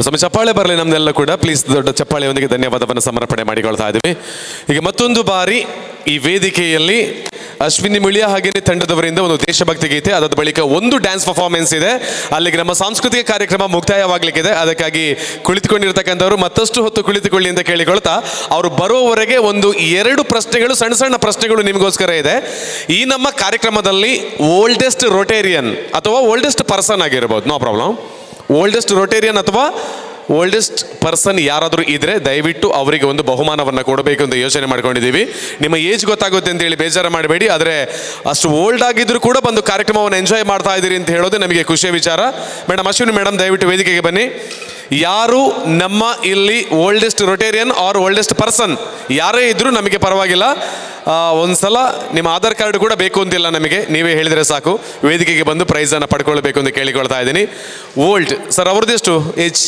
ಸ್ವಾಮಿ ಚಪ್ಪಾಳೆ ಬರಲಿ ನಮ್ದೆಲ್ಲ ಕೂಡ please. ದೊಡ್ಡ ಚಪ್ಪಾಳೆಯೊಂದಿಗೆ ಧನ್ಯವಾದವನ್ನು ಸಮರ್ಪಣೆ ಮಾಡಿಕೊಳ್ತಾ ಇದ್ದೀವಿ. ಈಗ ಮತ್ತೊಂದು ಬಾರಿ ಈ ವೇದಿಕೆಯಲ್ಲಿ ಅಶ್ವಿನಿ ಮಿಳಿಯ ಹಾಗೆಯೇ ತಂಡದವರಿಂದ ಒಂದು ದೇಶಭಕ್ತಿ ಗೀತೆ, ಅದಾದ ಬಳಿಕ ಒಂದು ಡ್ಯಾನ್ಸ್ ಪರ್ಫಾರ್ಮೆನ್ಸ್ ಇದೆ. ಅಲ್ಲಿಗೆ ನಮ್ಮ ಸಾಂಸ್ಕೃತಿಕ ಕಾರ್ಯಕ್ರಮ ಮುಕ್ತಾಯವಾಗಲಿಕ್ಕಿದೆ. ಅದಕ್ಕಾಗಿ ಕುಳಿತುಕೊಂಡಿರ್ತಕ್ಕಂಥವ್ರು ಮತ್ತಷ್ಟು ಹೊತ್ತು ಕುಳಿತುಕೊಳ್ಳಿ ಅಂತ ಕೇಳಿಕೊಳ್ತಾ ಅವರು ಬರೋವರೆಗೆ ಒಂದು 2 ಪ್ರಶ್ನೆಗಳು, ಸಣ್ಣ ಸಣ್ಣ ಪ್ರಶ್ನೆಗಳು ನಿಮಗೋಸ್ಕರ ಇದೆ. ಈ ನಮ್ಮ ಕಾರ್ಯಕ್ರಮದಲ್ಲಿ ಓಲ್ಡೆಸ್ಟ್ ರೊಟೇರಿಯನ್ ಅಥವಾ ಓಲ್ಡೆಸ್ಟ್ ಪರ್ಸನ್ ಆಗಿರ್ಬೋದು, ನೋ ಪ್ರಾಬ್ಲಮ್. ಓಲ್ಡೆಸ್ಟ್ ರೊಟೇರಿಯನ್ ಅಥವಾ ಓಲ್ಡೆಸ್ಟ್ ಪರ್ಸನ್ ಯಾರಾದರೂ ಇದ್ರೆ ದಯವಿಟ್ಟು ಅವರಿಗೆ ಒಂದು ಬಹುಮಾನವನ್ನು ಕೊಡಬೇಕು ಅಂತ ಯೋಚನೆ ಮಾಡ್ಕೊಂಡಿದ್ದೀವಿ. ನಿಮ್ಮ ಏಜ್ ಗೊತ್ತಾಗುತ್ತೆ ಅಂತೇಳಿ ಬೇಜಾರು ಮಾಡಬೇಡಿ. ಆದರೆ ಅಷ್ಟು ಓಲ್ಡ್ ಆಗಿದ್ರು ಕೂಡ ಬಂದು ಕಾರ್ಯಕ್ರಮವನ್ನು ಎಂಜಾಯ್ ಮಾಡ್ತಾ ಇದ್ದೀರಿ ಅಂತ ಹೇಳೋದು ನಮಗೆ ಖುಷಿಯ ವಿಚಾರ. ಮೇಡಮ್ ಅಶ್ವಿನಿ ಮೇಡಮ್ ದಯವಿಟ್ಟು ವೇದಿಕೆಗೆ ಬನ್ನಿ. ಯಾರು ನಮ್ಮ ಇಲ್ಲಿ oldest Rotarian or oldest person ಯಾರೇ ಇದ್ರೂ ನಮಗೆ ಪರವಾಗಿಲ್ಲ. ಒಂದ್ಸಲ ನಿಮ್ಮ ಆಧಾರ್ ಕಾರ್ಡ್ ಕೂಡ ಬೇಕು ಅಂತಿಲ್ಲ ನಮಗೆ, ನೀವೇ ಹೇಳಿದರೆ ಸಾಕು. ವೇದಿಕೆಗೆ ಬಂದು ಪ್ರೈಸನ್ನು ಪಡ್ಕೊಳ್ಬೇಕು ಅಂತ ಕೇಳಿಕೊಳ್ತಾ ಇದ್ದೀನಿ. ಓಲ್ಡ್ ಸರ್ ಅವ್ರದ್ದೆಷ್ಟು ಏಜ್?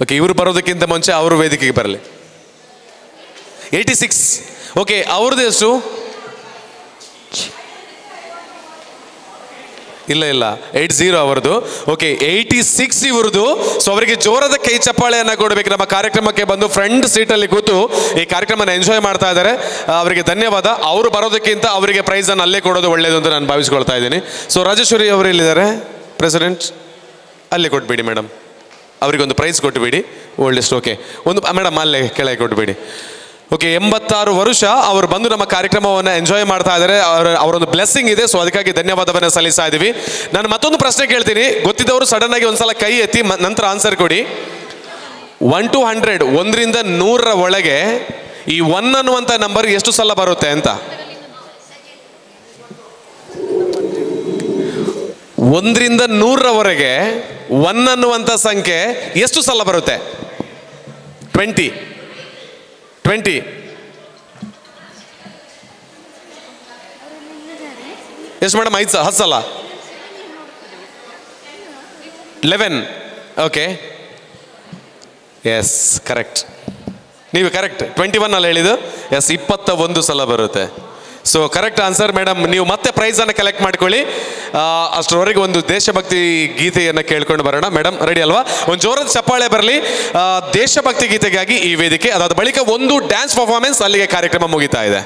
ಓಕೆ, ಇವರು ಬರೋದಕ್ಕಿಂತ ಮುಂಚೆ ಅವರು ವೇದಿಕೆಗೆ ಬರಲಿ. 86. ಓಕೆ, ಅವ್ರದ್ದು ಎಷ್ಟು? ಇಲ್ಲ 80 ಅವರದು. ಓಕೆ, 86 ಇವ್ರದ್ದು. ಸೊ ಅವರಿಗೆ ಜೋರದ ಕೈ ಚಪ್ಪಾಳೆಯನ್ನು ಕೊಡಬೇಕು. ನಮ್ಮ ಕಾರ್ಯಕ್ರಮಕ್ಕೆ ಬಂದು ಫ್ರಂಟ್ ಸೀಟಲ್ಲಿ ಕೂತು ಈ ಕಾರ್ಯಕ್ರಮನ ಎಂಜಾಯ್ ಮಾಡ್ತಾ ಇದ್ದಾರೆ. ಅವರಿಗೆ ಧನ್ಯವಾದ. ಅವರು ಬರೋದಕ್ಕಿಂತ ಅವರಿಗೆ ಪ್ರೈಸನ್ನು ಅಲ್ಲೇ ಕೊಡೋದು ಒಳ್ಳೆಯದು ಅಂತ ನಾನು ಭಾವಿಸ್ಕೊಳ್ತಾ ಇದ್ದೀನಿ. ಸೊ ರಾಜೇಶ್ವರಿ ಅವರು ಇಲ್ಲಿದ್ದಾರೆ, ಪ್ರೆಸಿಡೆಂಟ್, ಅಲ್ಲೇ ಕೊಟ್ಬಿಡಿ ಮೇಡಮ್. ಅವರಿಗೊಂದು ಪ್ರೈಸ್ ಕೊಟ್ಟುಬಿಡಿ ಓಲ್ಡೆಸ್ಟ್. ಓಕೆ, ಒಂದು ಮೇಡಮ್ ಅಲ್ಲೇ ಕೆಳಗೆ ಕೊಟ್ಟುಬಿಡಿ. ಓಕೆ, 86 ವರ್ಷ ಅವರು ಬಂದು ನಮ್ಮ ಕಾರ್ಯಕ್ರಮವನ್ನು ಎಂಜಾಯ್ ಮಾಡ್ತಾ ಇದ್ದಾರೆ. ಅವರೊಂದು ಬ್ಲೆಸ್ಸಿಂಗ್ ಇದೆ. ಸೊ ಅದಕ್ಕಾಗಿ ಧನ್ಯವಾದವನ್ನು ಸಲ್ಲಿಸ್ತಾ ಇದ್ದೀವಿ. ನಾನು ಮತ್ತೊಂದು ಪ್ರಶ್ನೆ ಕೇಳ್ತೀನಿ, ಗೊತ್ತಿದ್ದವರು ಸಡನ್ ಆಗಿ ಒಂದ್ಸಲ ಕೈ ಎತ್ತಿ ನಂತರ ಆನ್ಸರ್ ಕೊಡಿ. 1 to 100, 1ರಿಂದ 100ರ ಒಳಗೆ ಈ 1 ಅನ್ನುವಂಥ ನಂಬರ್ ಎಷ್ಟು ಸಲ ಬರುತ್ತೆ ಅಂತ? 1ರಿಂದ 100ರವರೆಗೆ 1 ಅನ್ನುವಂಥ ಸಂಖ್ಯೆ ಎಷ್ಟು ಸಲ ಬರುತ್ತೆ? 20 ಎಷ್ಟು ಮೇಡಮ್? 10 ಸಲ? 11. ಓಕೆ, ಎಸ್ ಕರೆಕ್ಟ್, ನೀವು ಕರೆಕ್ಟ್. 21 ಅಲ್ಲ ಹೇಳಿದ್ದು? ಎಸ್, 21 ಸಲ ಬರುತ್ತೆ. So correct answer madam. ನೀವು ಮತ್ತೆ ಪ್ರೈಸನ್ನು ಕಲೆಕ್ಟ್ ಮಾಡ್ಕೊಳ್ಳಿ. ಅಷ್ಟರವರೆಗೆ ಒಂದು ದೇಶಭಕ್ತಿ ಗೀತೆಯನ್ನು ಕೇಳ್ಕೊಂಡು ಬರೋಣ. ಮೇಡಮ್ ರೆಡಿ ಅಲ್ವಾ? ಒಂದು ಜೋರದ ಚಪ್ಪಾಳೆ ಬರಲಿ ದೇಶಭಕ್ತಿ ಗೀತೆಗಾಗಿ ಈ ವೇದಿಕೆ. ಅದಾದ ಬಳಿಕ ಒಂದು ಡ್ಯಾನ್ಸ್ ಪರ್ಫಾರ್ಮೆನ್ಸ್, ಅಲ್ಲಿಗೆ ಕಾರ್ಯಕ್ರಮ ಮುಗಿತಾ ಇದೆ.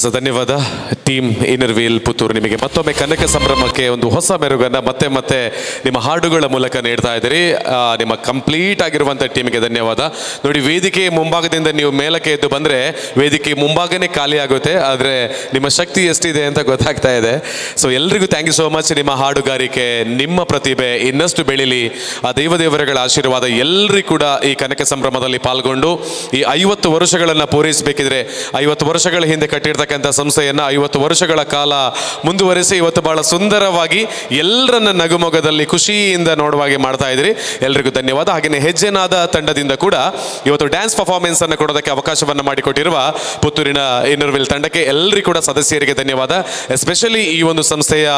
ಸೊ ಧನ್ಯವಾದ ಟೀಮ್ ಇನ್ನರ್ ವೀಲ್ ಪುತ್ತೂರು. ನಿಮಗೆ ಮತ್ತೊಮ್ಮೆ ಕನಕ ಸಂಭ್ರಮಕ್ಕೆ ಒಂದು ಹೊಸ ಮೆರುಗನ್ನು ಮತ್ತೆ ಮತ್ತೆ ನಿಮ್ಮ ಹಾಡುಗಳ ಮೂಲಕ ನೀಡ್ತಾ ಇದ್ದೀರಿ. ನಿಮ್ಮ ಕಂಪ್ಲೀಟ್ ಆಗಿರುವಂಥ ಟೀಮಿಗೆ ಧನ್ಯವಾದ. ನೋಡಿ, ವೇದಿಕೆ ಮುಂಭಾಗದಿಂದ ನೀವು ಮೇಲಕ್ಕೆ ಎದ್ದು ಬಂದರೆ ವೇದಿಕೆ ಮುಂಭಾಗನೇ ಖಾಲಿ ಆಗುತ್ತೆ, ಆದರೆ ನಿಮ್ಮ ಶಕ್ತಿ ಎಷ್ಟಿದೆ ಅಂತ ಗೊತ್ತಾಗ್ತಾ ಇದೆ. ಸೊ ಎಲ್ರಿಗೂ ಥ್ಯಾಂಕ್ ಯು ಸೋ ಮಚ್. ನಿಮ್ಮ ಹಾಡುಗಾರಿಕೆ, ನಿಮ್ಮ ಪ್ರತಿಭೆ ಇನ್ನಷ್ಟು ಬೆಳೀಲಿ. ಆ ದೇವದೇವರುಗಳ ಆಶೀರ್ವಾದ ಎಲ್ಲರಿಗೂ ಕೂಡ ಈ ಕನಕ ಸಂಭ್ರಮದಲ್ಲಿ ಪಾಲ್ಗೊಂಡು ಈ 50 ವರ್ಷಗಳನ್ನು ಪೂರೈಸಬೇಕಿದ್ರೆ 50 ವರ್ಷಗಳ ಹಿಂದೆ ಕಟ್ಟಿರ್ತಕ್ಕಂಥ ಸಂಸ್ಥೆಯನ್ನು 50 50 ವರ್ಷಗಳ ಕಾಲ ಮುಂದುವರಿಸಿ ಇವತ್ತು ಬಹಳ ಸುಂದರವಾಗಿ ಎಲ್ಲರನ್ನ ನಗುಮೊಗದಲ್ಲಿ ಖುಷಿಯಿಂದ ನೋಡುವಾಗೆ ಮಾಡ್ತಾ ಇದ್ರಿ. ಎಲ್ರಿಗೂ ಧನ್ಯವಾದ. ಹಾಗೆಯೇ ಹೆಜ್ಜೆನಾದ ತಂಡದಿಂದ ಕೂಡ ಇವತ್ತು ಡ್ಯಾನ್ಸ್ ಪರ್ಫಾರ್ಮೆನ್ಸ್ ಅನ್ನು ಕೊಡೋದಕ್ಕೆ ಅವಕಾಶವನ್ನು ಮಾಡಿಕೊಟ್ಟಿರುವ ಪುತ್ತೂರಿನ ಇನ್ನರ್ವಿಲ್ ತಂಡಕ್ಕೆ ಎಲ್ಲರಿಗೂ ಕೂಡ ಸದಸ್ಯರಿಗೆ ಧನ್ಯವಾದ. ಎಸ್ಪೆಷಲಿ ಈ ಒಂದು ಸಂಸ್ಥೆಯ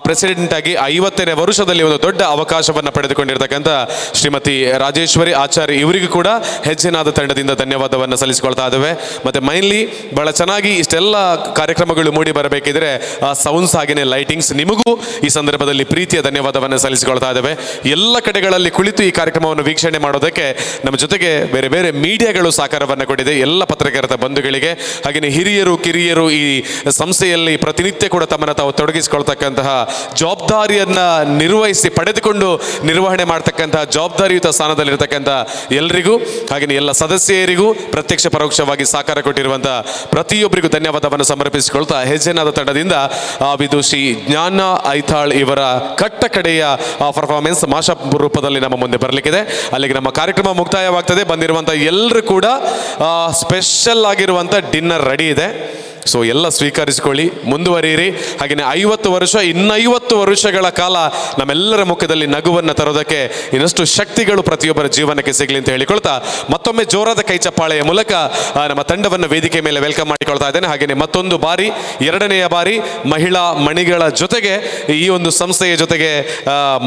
ಪ್ರೆಸಿಡೆಂಟ್ ಆಗಿ 50ನೇ ವರ್ಷದಲ್ಲಿ ಒಂದು ದೊಡ್ಡ ಅವಕಾಶವನ್ನು ಪಡೆದುಕೊಂಡಿರ್ತಕ್ಕಂಥ ಶ್ರೀಮತಿ ರಾಜೇಶ್ವರಿ ಆಚಾರ್ಯ ಇವರಿಗೂ ಕೂಡ ಹೆಜ್ಜೆನಾದ ತಂಡದಿಂದ ಧನ್ಯವಾದವನ್ನು ಸಲ್ಲಿಸಿಕೊಳ್ತಾ ಇದ್ದೇವೆ. ಮತ್ತೆ ಮೈನ್ಲಿ ಬಹಳ ಚೆನ್ನಾಗಿ ಇಷ್ಟೆಲ್ಲ ಕಾರ್ಯಕ್ರಮಗಳು ಮೂಡಿ ಬರಬೇಕಿದ್ರೆ ಸೌಂಡ್ಸ್ ಹಾಗೆಯೇ ಲೈಟಿಂಗ್ಸ್ ನಿಮಗೂ ಈ ಸಂದರ್ಭದಲ್ಲಿ ಪ್ರೀತಿಯ ಧನ್ಯವಾದವನ್ನು ಸಲ್ಲಿಸಿಕೊಳ್ತಾ ಇದ್ದೇವೆ. ಎಲ್ಲ ಕಡೆಗಳಲ್ಲಿ ಕುಳಿತು ಈ ಕಾರ್ಯಕ್ರಮವನ್ನು ವೀಕ್ಷಣೆ ಮಾಡೋದಕ್ಕೆ ನಮ್ಮ ಜೊತೆಗೆ ಬೇರೆ ಬೇರೆ ಮೀಡಿಯಾಗಳು ಸಹಕಾರವನ್ನು ಕೊಟ್ಟಿದೆ. ಎಲ್ಲ ಪತ್ರಕರ್ತ ಬಂಧುಗಳಿಗೆ ಹಾಗೆಯೇ ಹಿರಿಯರು ಕಿರಿಯರು ಈ ಸಂಸ್ಥೆಯಲ್ಲಿ ಪ್ರತಿನಿತ್ಯ ಕೂಡ ತಮ್ಮನ್ನು ತಾವು ತೊಡಗಿಸಿಕೊಳ್ತಕ್ಕಂತಹ ಜವಾಬ್ದಾರಿಯನ್ನ ನಿರ್ವಹಿಸಿ ಪಡೆದುಕೊಂಡು ನಿರ್ವಹಣೆ ಮಾಡ್ತಕ್ಕಂತಹ ಜವಾಬ್ದಾರಿಯುತ ಸ್ಥಾನದಲ್ಲಿರ್ತಕ್ಕಂಥ ಎಲ್ರಿಗೂ ಹಾಗೆಯೇ ಎಲ್ಲ ಸದಸ್ಯರಿಗೂ ಪ್ರತ್ಯಕ್ಷ ಪರೋಕ್ಷವಾಗಿ ಸಹಕಾರ ಕೊಟ್ಟಿರುವಂತಹ ಪ್ರತಿಯೊಬ್ಬರಿಗೂ ಧನ್ಯವಾದವನ್ನು ಸಮರ್ಪಿಸಿಕೊಳ್ತಾ ಹೆಜ್ಜೆನಾದ ತಂಡದಿಂದ ವಿದುಷಿ ಜ್ಞಾನ ಐತಾಳ್ ಇವರ ಕಟ್ಟ ಕಡೆಯ ಪರ್ಫಾರ್ಮೆನ್ಸ್ ಮಾಶಪ್ ರೂಪದಲ್ಲಿ ನಮ್ಮ ಮುಂದೆ ಬರಲಿಕ್ಕಿದೆ. ಅಲ್ಲಿಗೆ ನಮ್ಮ ಕಾರ್ಯಕ್ರಮ ಮುಕ್ತಾಯವಾಗ್ತದೆ. ಬಂದಿರುವಂಥ ಎಲ್ಲರೂ ಕೂಡ ಸ್ಪೆಷಲ್ ಆಗಿರುವಂಥ ಡಿನ್ನರ್ ರೆಡಿ ಇದೆ. ಸೊ ಎಲ್ಲ ಸ್ವೀಕರಿಸಿಕೊಳ್ಳಿ, ಮುಂದುವರಿಯಿರಿ. ಹಾಗೆಯೇ 50 ವರ್ಷ ಇನ್ನು 50 ವರ್ಷಗಳ ಕಾಲ ನಮ್ಮೆಲ್ಲರ ಮುಖದಲ್ಲಿ ನಗುವನ್ನು ತರೋದಕ್ಕೆ ಇನ್ನಷ್ಟು ಶಕ್ತಿಗಳು ಪ್ರತಿಯೊಬ್ಬರ ಜೀವನಕ್ಕೆ ಸಿಗಲಿ ಅಂತ ಹೇಳಿಕೊಳ್ತಾ ಮತ್ತೊಮ್ಮೆ ಜೋರಾದ ಕೈ ಚಪ್ಪಾಳೆಯ ಮೂಲಕ ನಮ್ಮ ತಂಡವನ್ನು ವೇದಿಕೆ ಮೇಲೆ ವೆಲ್ಕಮ್ ಮಾಡಿಕೊಳ್ತಾ ಇದ್ದೇನೆ. ಹಾಗೆಯೇ ಮತ್ತೊಂದು ಬಾರಿ 2ನೆಯ ಬಾರಿ ಮಹಿಳಾ ಮಣಿಗಳ ಜೊತೆಗೆ ಈ ಒಂದು ಸಂಸ್ಥೆಯ ಜೊತೆಗೆ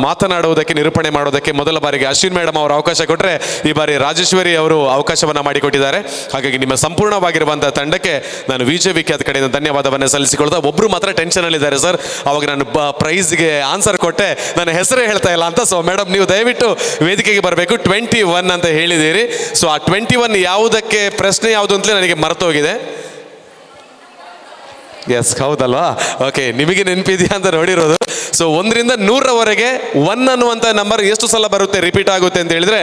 ಮಾತನಾಡುವುದಕ್ಕೆ ನಿರೂಪಣೆ ಮಾಡೋದಕ್ಕೆ ಮೊದಲ ಬಾರಿಗೆ ಅಶ್ವಿನ್ ಮೇಡಮ್ ಅವರು ಅವಕಾಶ ಕೊಟ್ಟರೆ ಈ ಬಾರಿ ರಾಜೇಶ್ವರಿ ಅವರು ಅವಕಾಶವನ್ನು ಮಾಡಿಕೊಟ್ಟಿದ್ದಾರೆ. ಹಾಗಾಗಿ ನಿಮ್ಮ ಸಂಪೂರ್ಣವಾಗಿರುವಂತಹ ತಂಡಕ್ಕೆ ನಾನು ವಿಜೆ ವಿಖ್ಯಾತ ಕಡೆಯಿಂದ ಧನ್ಯವಾದವನ್ನು ಸಲ್ಲಿಸಿಕೊಳ್ತಾ ಒಬ್ರು ಮಾತ್ರ ಟೆನ್ಷನ್ ಅಲ್ಲಿದ್ದಾರೆ ಸರ್, ಅವಾಗ ನಾನು ಪ್ರೈಸ್ಗೆ ಆನ್ಸರ್ ಕೊಟ್ಟೆ, ನನ್ನ ಹೆಸರೇ ಹೇಳ್ತಾ ಇಲ್ಲ ಅಂತ. ಸೊ ಮೇಡಮ್ ನೀವು ದಯವಿಟ್ಟು ವೇದಿಕೆಗೆ ಬರಬೇಕು. 21 ಅಂತ ಹೇಳಿದ್ದೀರಿ. ಸೊ ಆ 21 ಯಾವುದಕ್ಕೆ ಪ್ರಶ್ನೆ ಯಾವುದು ಅಂತಲೇ ನನಗೆ ಮರೆತೋಗಿದೆ. ಎಸ್ ಹೌದಲ್ವಾ? ಓಕೆ, ನಿಮಗೆ ನೆನಪಿದೆಯಾ ಅಂತ ನೋಡಿರೋದು. ಸೊ 1ರಿಂದ 100ರವರೆಗೆ 1 ಅನ್ನುವಂಥ ನಂಬರ್ ಎಷ್ಟು ಸಲ ಬರುತ್ತೆ ರಿಪೀಟ್ ಆಗುತ್ತೆ ಅಂತ ಹೇಳಿದ್ರೆ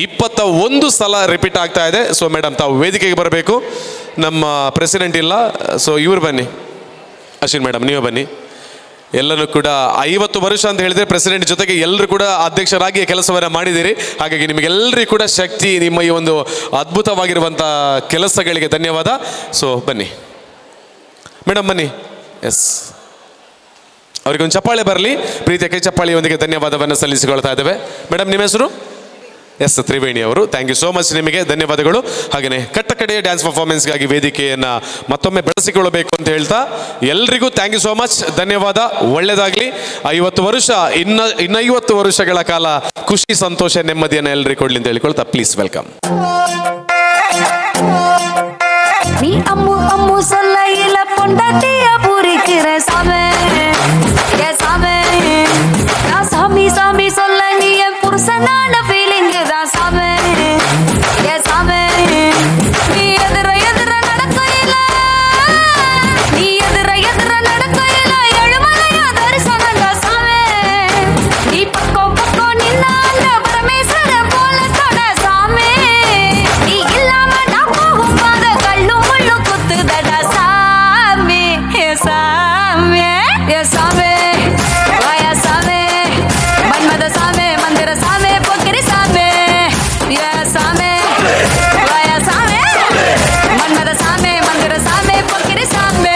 21 ಸಲ ರಿಪೀಟ್ ಆಗ್ತಾ ಇದೆ. ಸೊ ಮೇಡಮ್ ತಾವು ವೇದಿಕೆಗೆ ಬರಬೇಕು. ನಮ್ಮ ಪ್ರೆಸಿಡೆಂಟ್ ಇಲ್ಲ, ಸೊ ಇವ್ರು ಬನ್ನಿ. ಅಶ್ವಿನ್ ಮೇಡಮ್ ನೀವು ಬನ್ನಿ. ಎಲ್ಲರೂ ಕೂಡ 50 ವರ್ಷ ಅಂತ ಹೇಳಿದ್ರೆ ಪ್ರೆಸಿಡೆಂಟ್ ಜೊತೆಗೆ ಎಲ್ಲರೂ ಕೂಡ ಅಧ್ಯಕ್ಷರಾಗಿ ಕೆಲಸವನ್ನು ಮಾಡಿದ್ದೀರಿ. ಹಾಗಾಗಿ ನಿಮಗೆಲ್ಲರಿಗೂ ಕೂಡ ಶಕ್ತಿ, ನಿಮ್ಮ ಈ ಒಂದು ಅದ್ಭುತವಾಗಿರುವಂಥ ಕೆಲಸಗಳಿಗೆ ಧನ್ಯವಾದ. ಸೊ ಬನ್ನಿ ಮೇಡಮ್ ಬನ್ನಿ. ಎಸ್ ಅವರಿಗೊಂದು ಚಪ್ಪಾಳೆ ಬರಲಿ. ಪ್ರೀತಿಯ ಕೈ ಚಪ್ಪಾಳೆಯೊಂದಿಗೆ ಧನ್ಯವಾದವನ್ನು ಸಲ್ಲಿಸಿಕೊಳ್ತಾ ಇದ್ದೇವೆ. ಮೇಡಮ್ ನಿಮ್ಮ ಹೆಸರು? ಎಸ್ ತ್ರಿವೇಣಿ ಅವರು. ಥ್ಯಾಂಕ್ ಯು ಸೋ ಮಚ್, ನಿಮಗೆ ಧನ್ಯವಾದಗಳು. ಹಾಗೆಯೇ ಕಟ್ಟ ಕಡೆಯ ಡ್ಯಾನ್ಸ್ ಪರ್ಫಾರ್ಮೆನ್ಸ್ಗಾಗಿ ವೇದಿಕೆಯನ್ನು ಮತ್ತೊಮ್ಮೆ ಬೆಳೆಸಿಕೊಳ್ಳಬೇಕು ಅಂತ ಹೇಳ್ತಾ ಎಲ್ರಿಗೂ ಥ್ಯಾಂಕ್ ಯು ಸೋ ಮಚ್, ಧನ್ಯವಾದ. ಒಳ್ಳೆಯದಾಗಲಿ. 50 ವರ್ಷ ಇನ್ನು 50 ವರ್ಷಗಳ ಕಾಲ ಖುಷಿ ಸಂತೋಷ ನೆಮ್ಮದಿಯನ್ನು ಎಲ್ಲರಿಗೂ ಕೊಡ್ಲಿ ಅಂತ ಹೇಳಿಕೊಳ್ತಾ ಪ್ಲೀಸ್ ವೆಲ್ಕಮ್. நீ அம்மு அம்மு சொல்ல இல்ல பொண்டாட்டிய பூரிக்கிற சாமே ஏ சாமே நான் சாமி சாமி சொல்ல நீ என் புருஷனான ஃபீலிங் தான் சாமே ஏ சாமே நீ எதிர எதிர நடக்கையில நீ எதிர எதிர நடக்கையில எழுமலையா தரிசனம் தான் சாமே நீ பக்கம் பக்கம் நின்னா அந்த பரமேஸ்வர போல தொட சாமே நீ இல்லாம நான் போகும் பாத கள்ளு முள்ளு குத்துதடா சாமி ஏ சாமி ஏ சாமி வாயா சாமி மன்மத சாமி மந்திர சாமி பொக்கிரி சாமி ஏ சாமி வாயா சாமி மன்மத சாமி மந்திர சாமி பொக்கிரி சாமி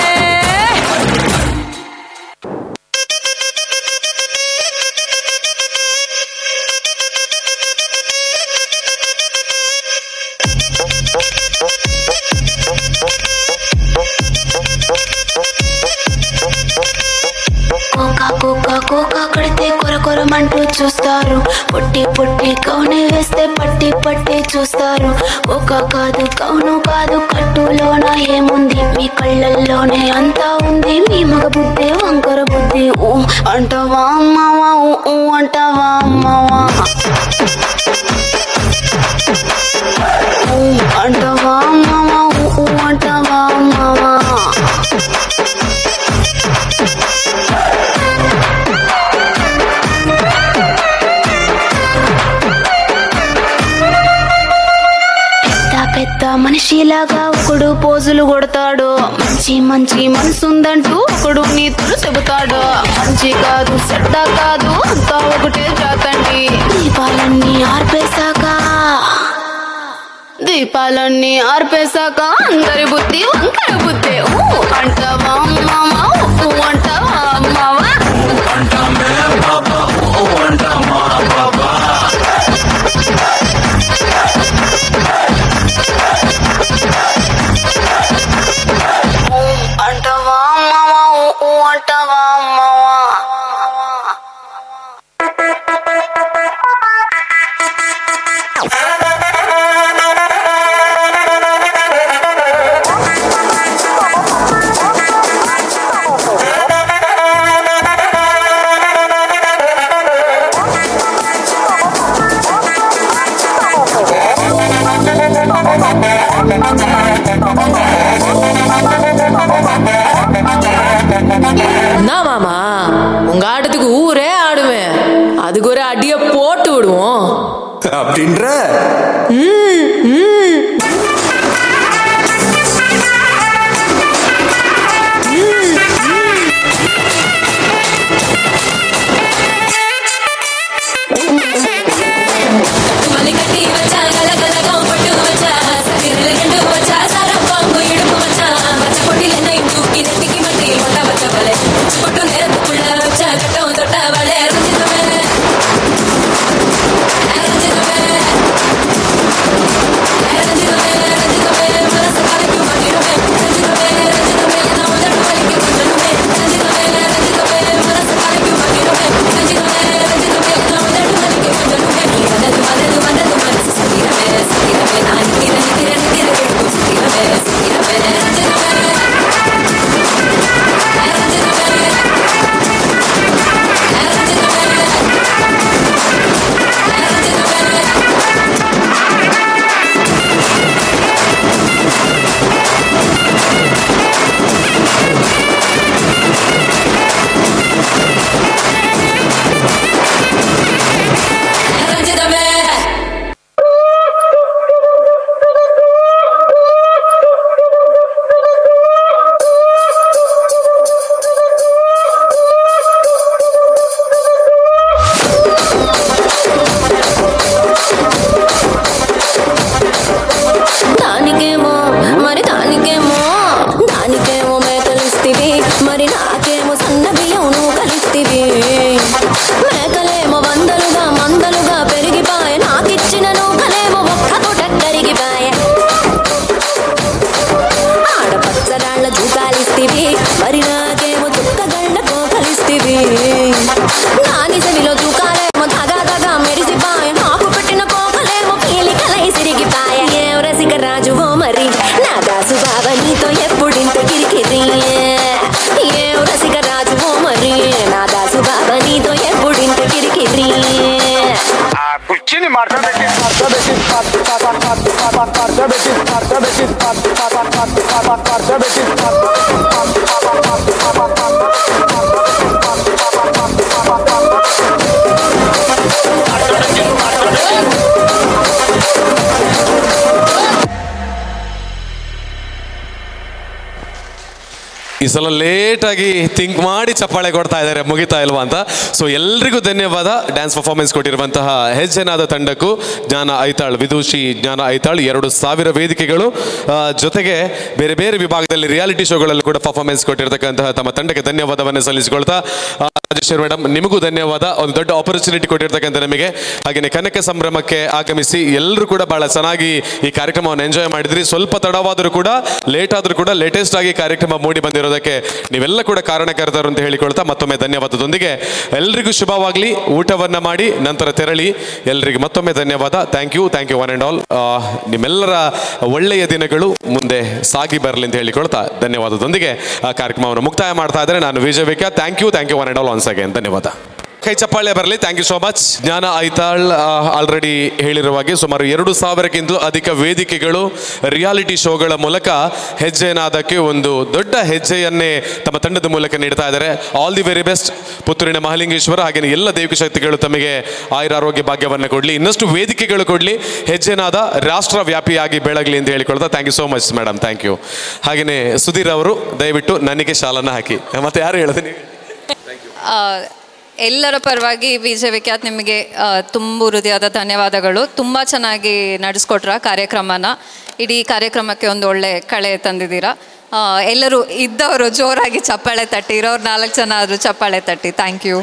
కోకా కడితే కొర కొరమంటూ చూస్తారు, పొట్టి పొట్టి కౌని వేస్తే పట్టి పట్టి చూస్తారు. కోకా కాదు కౌను కాదు కట్టులోన ఏముంది, మీ కళ్ళల్లోనే అంతా ఉంది. మీ మగ బుద్ధి వంకర బుద్ధి. ఊ అంటావా అమ్మావా, ఊ అంటావా అమ్మావా, ఊ అంటావా అమ్మావా, ఊ అంటావా అమ్మావా. పెద్ద మనిషిలాగా ఒకడు పోజులు కొడతాడు, మంచి మంచి మనసుందంటూ ఒకడు నీతులు చెబుతాడు. మంచి కాదు చెడ్డ కాదు అంతా ఒకటే జాతండి. దీపాలన్నీ ఆర్పేశాక అందరి బుద్ధి వంకర బుద్ధి. అంటావా మామ நான் மாமா உங்க ஆட்டத்துக்கு ஊரே ஆடுவேன், அதுக்கு ஒரு அடிய போட்டு விடுவோம் அப்படின்ற மல்லிகட்டி வச்சா கலகலகம் பட்டு வச்சா சதிரில ரெண்டு வச்சா சரம் பாம்பு இடுப்பு வச்சா வச்ச கொட்டில என்னை தூக்கி நெத்திக்கு மட்டி மொட்ட வச்ச வலை கொட்டு நேரத்துக்குள்ள வச்ச கட்டம் தொட்ட வலை ரஞ்சிதமே மனசு கலக்கி மாட்டிடுமே ரஞ்சிதமே நான் உதட்டு வலிக்க கொஞ்சமே ரஞ்சிதமே மனசு கலக்கி மாட்டிடுமே ரஞ்சிதமே நான் உதட்டு வலிக்க கொஞ்சமே வந்தது வந்தது வந்தது மனசு சத்திரமே சத்திரமே நான் நிக்கிற எடுக்கும் சத்திரமே சத்திரமே ரஞ்சிதமே దానికేమో మరి దానికేమో మేకలిస్తివి మరి నాకేమో సన్న బియ్యం నువ్వు కలిస్తివి మేకలేమో వందలుగా మందలుగా పెరిగిపాయ నాకిచ్చిన నూకలేమో ఒక్క పూట కరిగిపాయ ఆడపచ్చరాళ్ళ దూకాలిస్తివి మరి నాకేమో చుక్కగళ్ళ కోకలిస్తివి నాని చెవిలో దూకాలేమో దగా దగా మెరిసిపాయ నాకు పెట్టిన కోకలేమో పీలికలై సిరిగిపాయ ఏం రసిక రాజువో మరి నా దాసు బాబా నీతో ఎప్పుడింత కిరికిరి ఏం రసిక రాజువో మరి నా దాసు బాబా నీతో ఎప్పుడింత కిరికిరి కుర్చీని ಈ ಸಲ ಲೇಟಾಗಿ ಥಿಂಕ್ ಮಾಡಿ ಚಪ್ಪಾಳೆ ಕೊಡ್ತಾ ಇದ್ದಾರೆ, ಮುಗಿತಾ ಇಲ್ವಾ ಅಂತ. ಸೊ ಎಲ್ರಿಗೂ ಧನ್ಯವಾದ. ಡ್ಯಾನ್ಸ್ ಪರ್ಫಾರ್ಮೆನ್ಸ್ ಕೊಟ್ಟಿರುವಂತಹ ಹೆಜ್ಜೆನಾದ ತಂಡಕ್ಕೂ, ಜ್ಞಾನ ಐತಾಳ್, ವಿದೂಷಿ ಜ್ಞಾನ ಐತಾಳ್ 2000 ವೇದಿಕೆಗಳು, ಜೊತೆಗೆ ಬೇರೆ ಬೇರೆ ವಿಭಾಗದಲ್ಲಿ ರಿಯಾಲಿಟಿ ಶೋಗಳಲ್ಲಿ ಕೂಡ ಪರ್ಫಾರ್ಮೆನ್ಸ್ ಕೊಟ್ಟಿರ್ತಕ್ಕಂತಹ ತಮ್ಮ ತಂಡಕ್ಕೆ ಧನ್ಯವಾದವನ್ನು ಸಲ್ಲಿಸಿಕೊಳ್ತಾ, ರಾಜೇಶ್ವರಿ ಮೇಡಮ್ ನಿಮಗೂ ಧನ್ಯವಾದ. ಒಂದು ದೊಡ್ಡ ಆಪರ್ಚುನಿಟಿ ಕೊಟ್ಟಿರ್ತಕ್ಕಂಥ ನಮಗೆ. ಹಾಗೆಯೇ ಕನಕ ಸಂಭ್ರಮಕ್ಕೆ ಆಗಮಿಸಿ ಎಲ್ಲರೂ ಕೂಡ ಬಹಳ ಚೆನ್ನಾಗಿ ಈ ಕಾರ್ಯಕ್ರಮವನ್ನು ಎಂಜಾಯ್ ಮಾಡಿದ್ರಿ. ಸ್ವಲ್ಪ ತಡವಾದರೂ ಕೂಡ, ಲೇಟ್ ಆದರೂ ಕೂಡ ಲೇಟೆಸ್ಟ್ ಆಗಿ ಕಾರ್ಯಕ್ರಮ ಮೂಡಿ ಬಂದಿರೋದಕ್ಕೆ ನೀವೆಲ್ಲ ಕೂಡ ಕಾರಣಕರ್ತರು ಅಂತ ಹೇಳಿಕೊಳ್ತಾ ಮತ್ತೊಮ್ಮೆ ಧನ್ಯವಾದದೊಂದಿಗೆ ಎಲ್ರಿಗೂ ಶುಭವಾಗಲಿ. ಊಟವನ್ನ ಮಾಡಿ ನಂತರ ತೆರಳಿ. ಎಲ್ರಿಗೂ ಮತ್ತೊಮ್ಮೆ ಧನ್ಯವಾದ. Thank you one and all. ನಿಮ್ಮೆಲ್ಲರ ಒಳ್ಳೆಯ ದಿನಗಳು ಮುಂದೆ ಸಾಗಿ ಬರಲಿ ಅಂತ ಹೇಳಿಕೊಳ್ತಾ ಧನ್ಯವಾದದೊಂದಿಗೆ ಆ ಕಾರ್ಯಕ್ರಮವನ್ನು ಮುಕ್ತಾಯ ಮಾಡ್ತಾ ಇದ್ದಾರೆ. ನಾನು ವಿಜಯ್ ವೇಕ. Thank you one and all once again. ಧನ್ಯವಾದ. ಕೈ ಚಪ್ಪಾಳೆ ಬರಲಿ. Thank you so much. Jnana Aithal already ಹೇಳಿರುವ ಹಾಗೆ ಸುಮಾರು 2000ಕ್ಕಿಂತಲೂ ಅಧಿಕ ವೇದಿಕೆಗಳು, ರಿಯಾಲಿಟಿ ಶೋಗಳ ಮೂಲಕ ಹೆಜ್ಜೆನಾದಕ್ಕೆ ಒಂದು ದೊಡ್ಡ ಹೆಜ್ಜೆಯನ್ನೇ ತಮ್ಮ ತಂಡದ ಮೂಲಕ ನೀಡ್ತಾ ಇದ್ದಾರೆ. All the very best. ಪುತ್ತೂರಿನ ಮಹಾಲಿಂಗೇಶ್ವರ ಹಾಗೆಯೇ ಎಲ್ಲ ದೈವಿಕ ಶಕ್ತಿಗಳು ತಮಗೆ ಆಯುರಾರೋಗ್ಯ ಭಾಗ್ಯವನ್ನು ಕೊಡಲಿ, ಇನ್ನಷ್ಟು ವೇದಿಕೆಗಳು ಕೊಡಲಿ, ಹೆಜ್ಜೆನಾದ ರಾಷ್ಟ್ರ ವ್ಯಾಪಿಯಾಗಿ ಬೆಳಗಲಿ ಅಂತ ಹೇಳಿಕೊಳ್ತಾ thank you so much madam. Thank you. ಹಾಗೆಯೇ ಸುಧೀರ್ ಅವರು ದಯವಿಟ್ಟು ನನಗೆ ಶಾಲನ್ನು ಹಾಕಿ. ಮತ್ತೆ ಯಾರು ಹೇಳ್ತೀನಿ? ಎಲ್ಲರ ಪರವಾಗಿ ವಿಜಯ್ ವಿಖ್ಯಾತ್ ನಿಮಗೆ ತುಂಬ ಹೃದಯದ ಧನ್ಯವಾದಗಳು. ತುಂಬ ಚೆನ್ನಾಗಿ ನಡೆಸ್ಕೊಟ್ರ ಕಾರ್ಯಕ್ರಮನ. ಇಡೀ ಕಾರ್ಯಕ್ರಮಕ್ಕೆ ಒಂದು ಒಳ್ಳೆ ಕಳೆ ತಂದಿದ್ದೀರಾ. ಎಲ್ಲರೂ ಇದ್ದವರು ಜೋರಾಗಿ ಚಪ್ಪಾಳೆ ತಟ್ಟಿ, ಇರೋರು 4 ಜನ ಆದರೂ ಚಪ್ಪಾಳೆ ತಟ್ಟಿ. Thank you.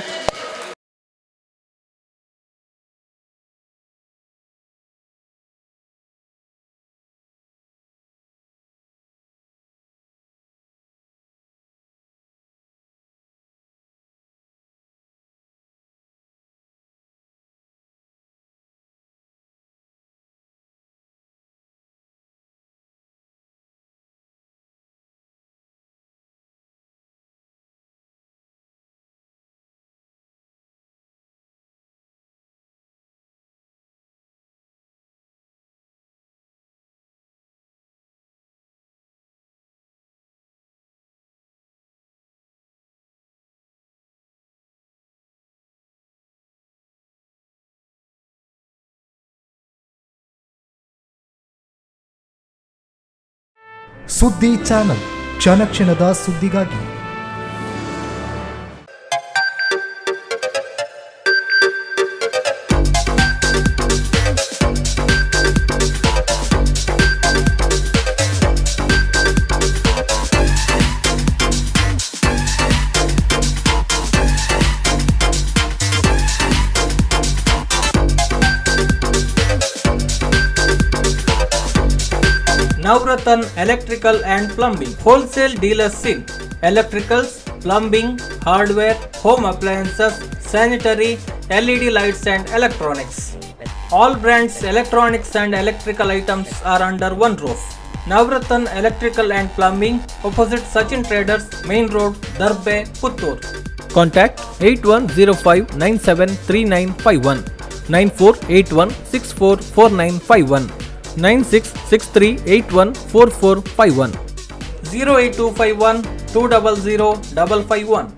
ಸುದ್ದಿ ಚಾನಲ್ ಕ್ಷಣ ಕ್ಷಣದ ಸುದ್ದಿಗಾಗಿ. Navratan Electrical and Plumbing Wholesale Dealers in Electricals, Plumbing, Hardware, Home Appliances, Sanitary, LED Lights and Electronics. All brands electronics and electrical items are under one roof. Navratan Electrical and Plumbing, opposite Sachin Traders, Main Road, Darbe, Puttur. Contact 8105973951 9481644951 9663814451 08251 200 551.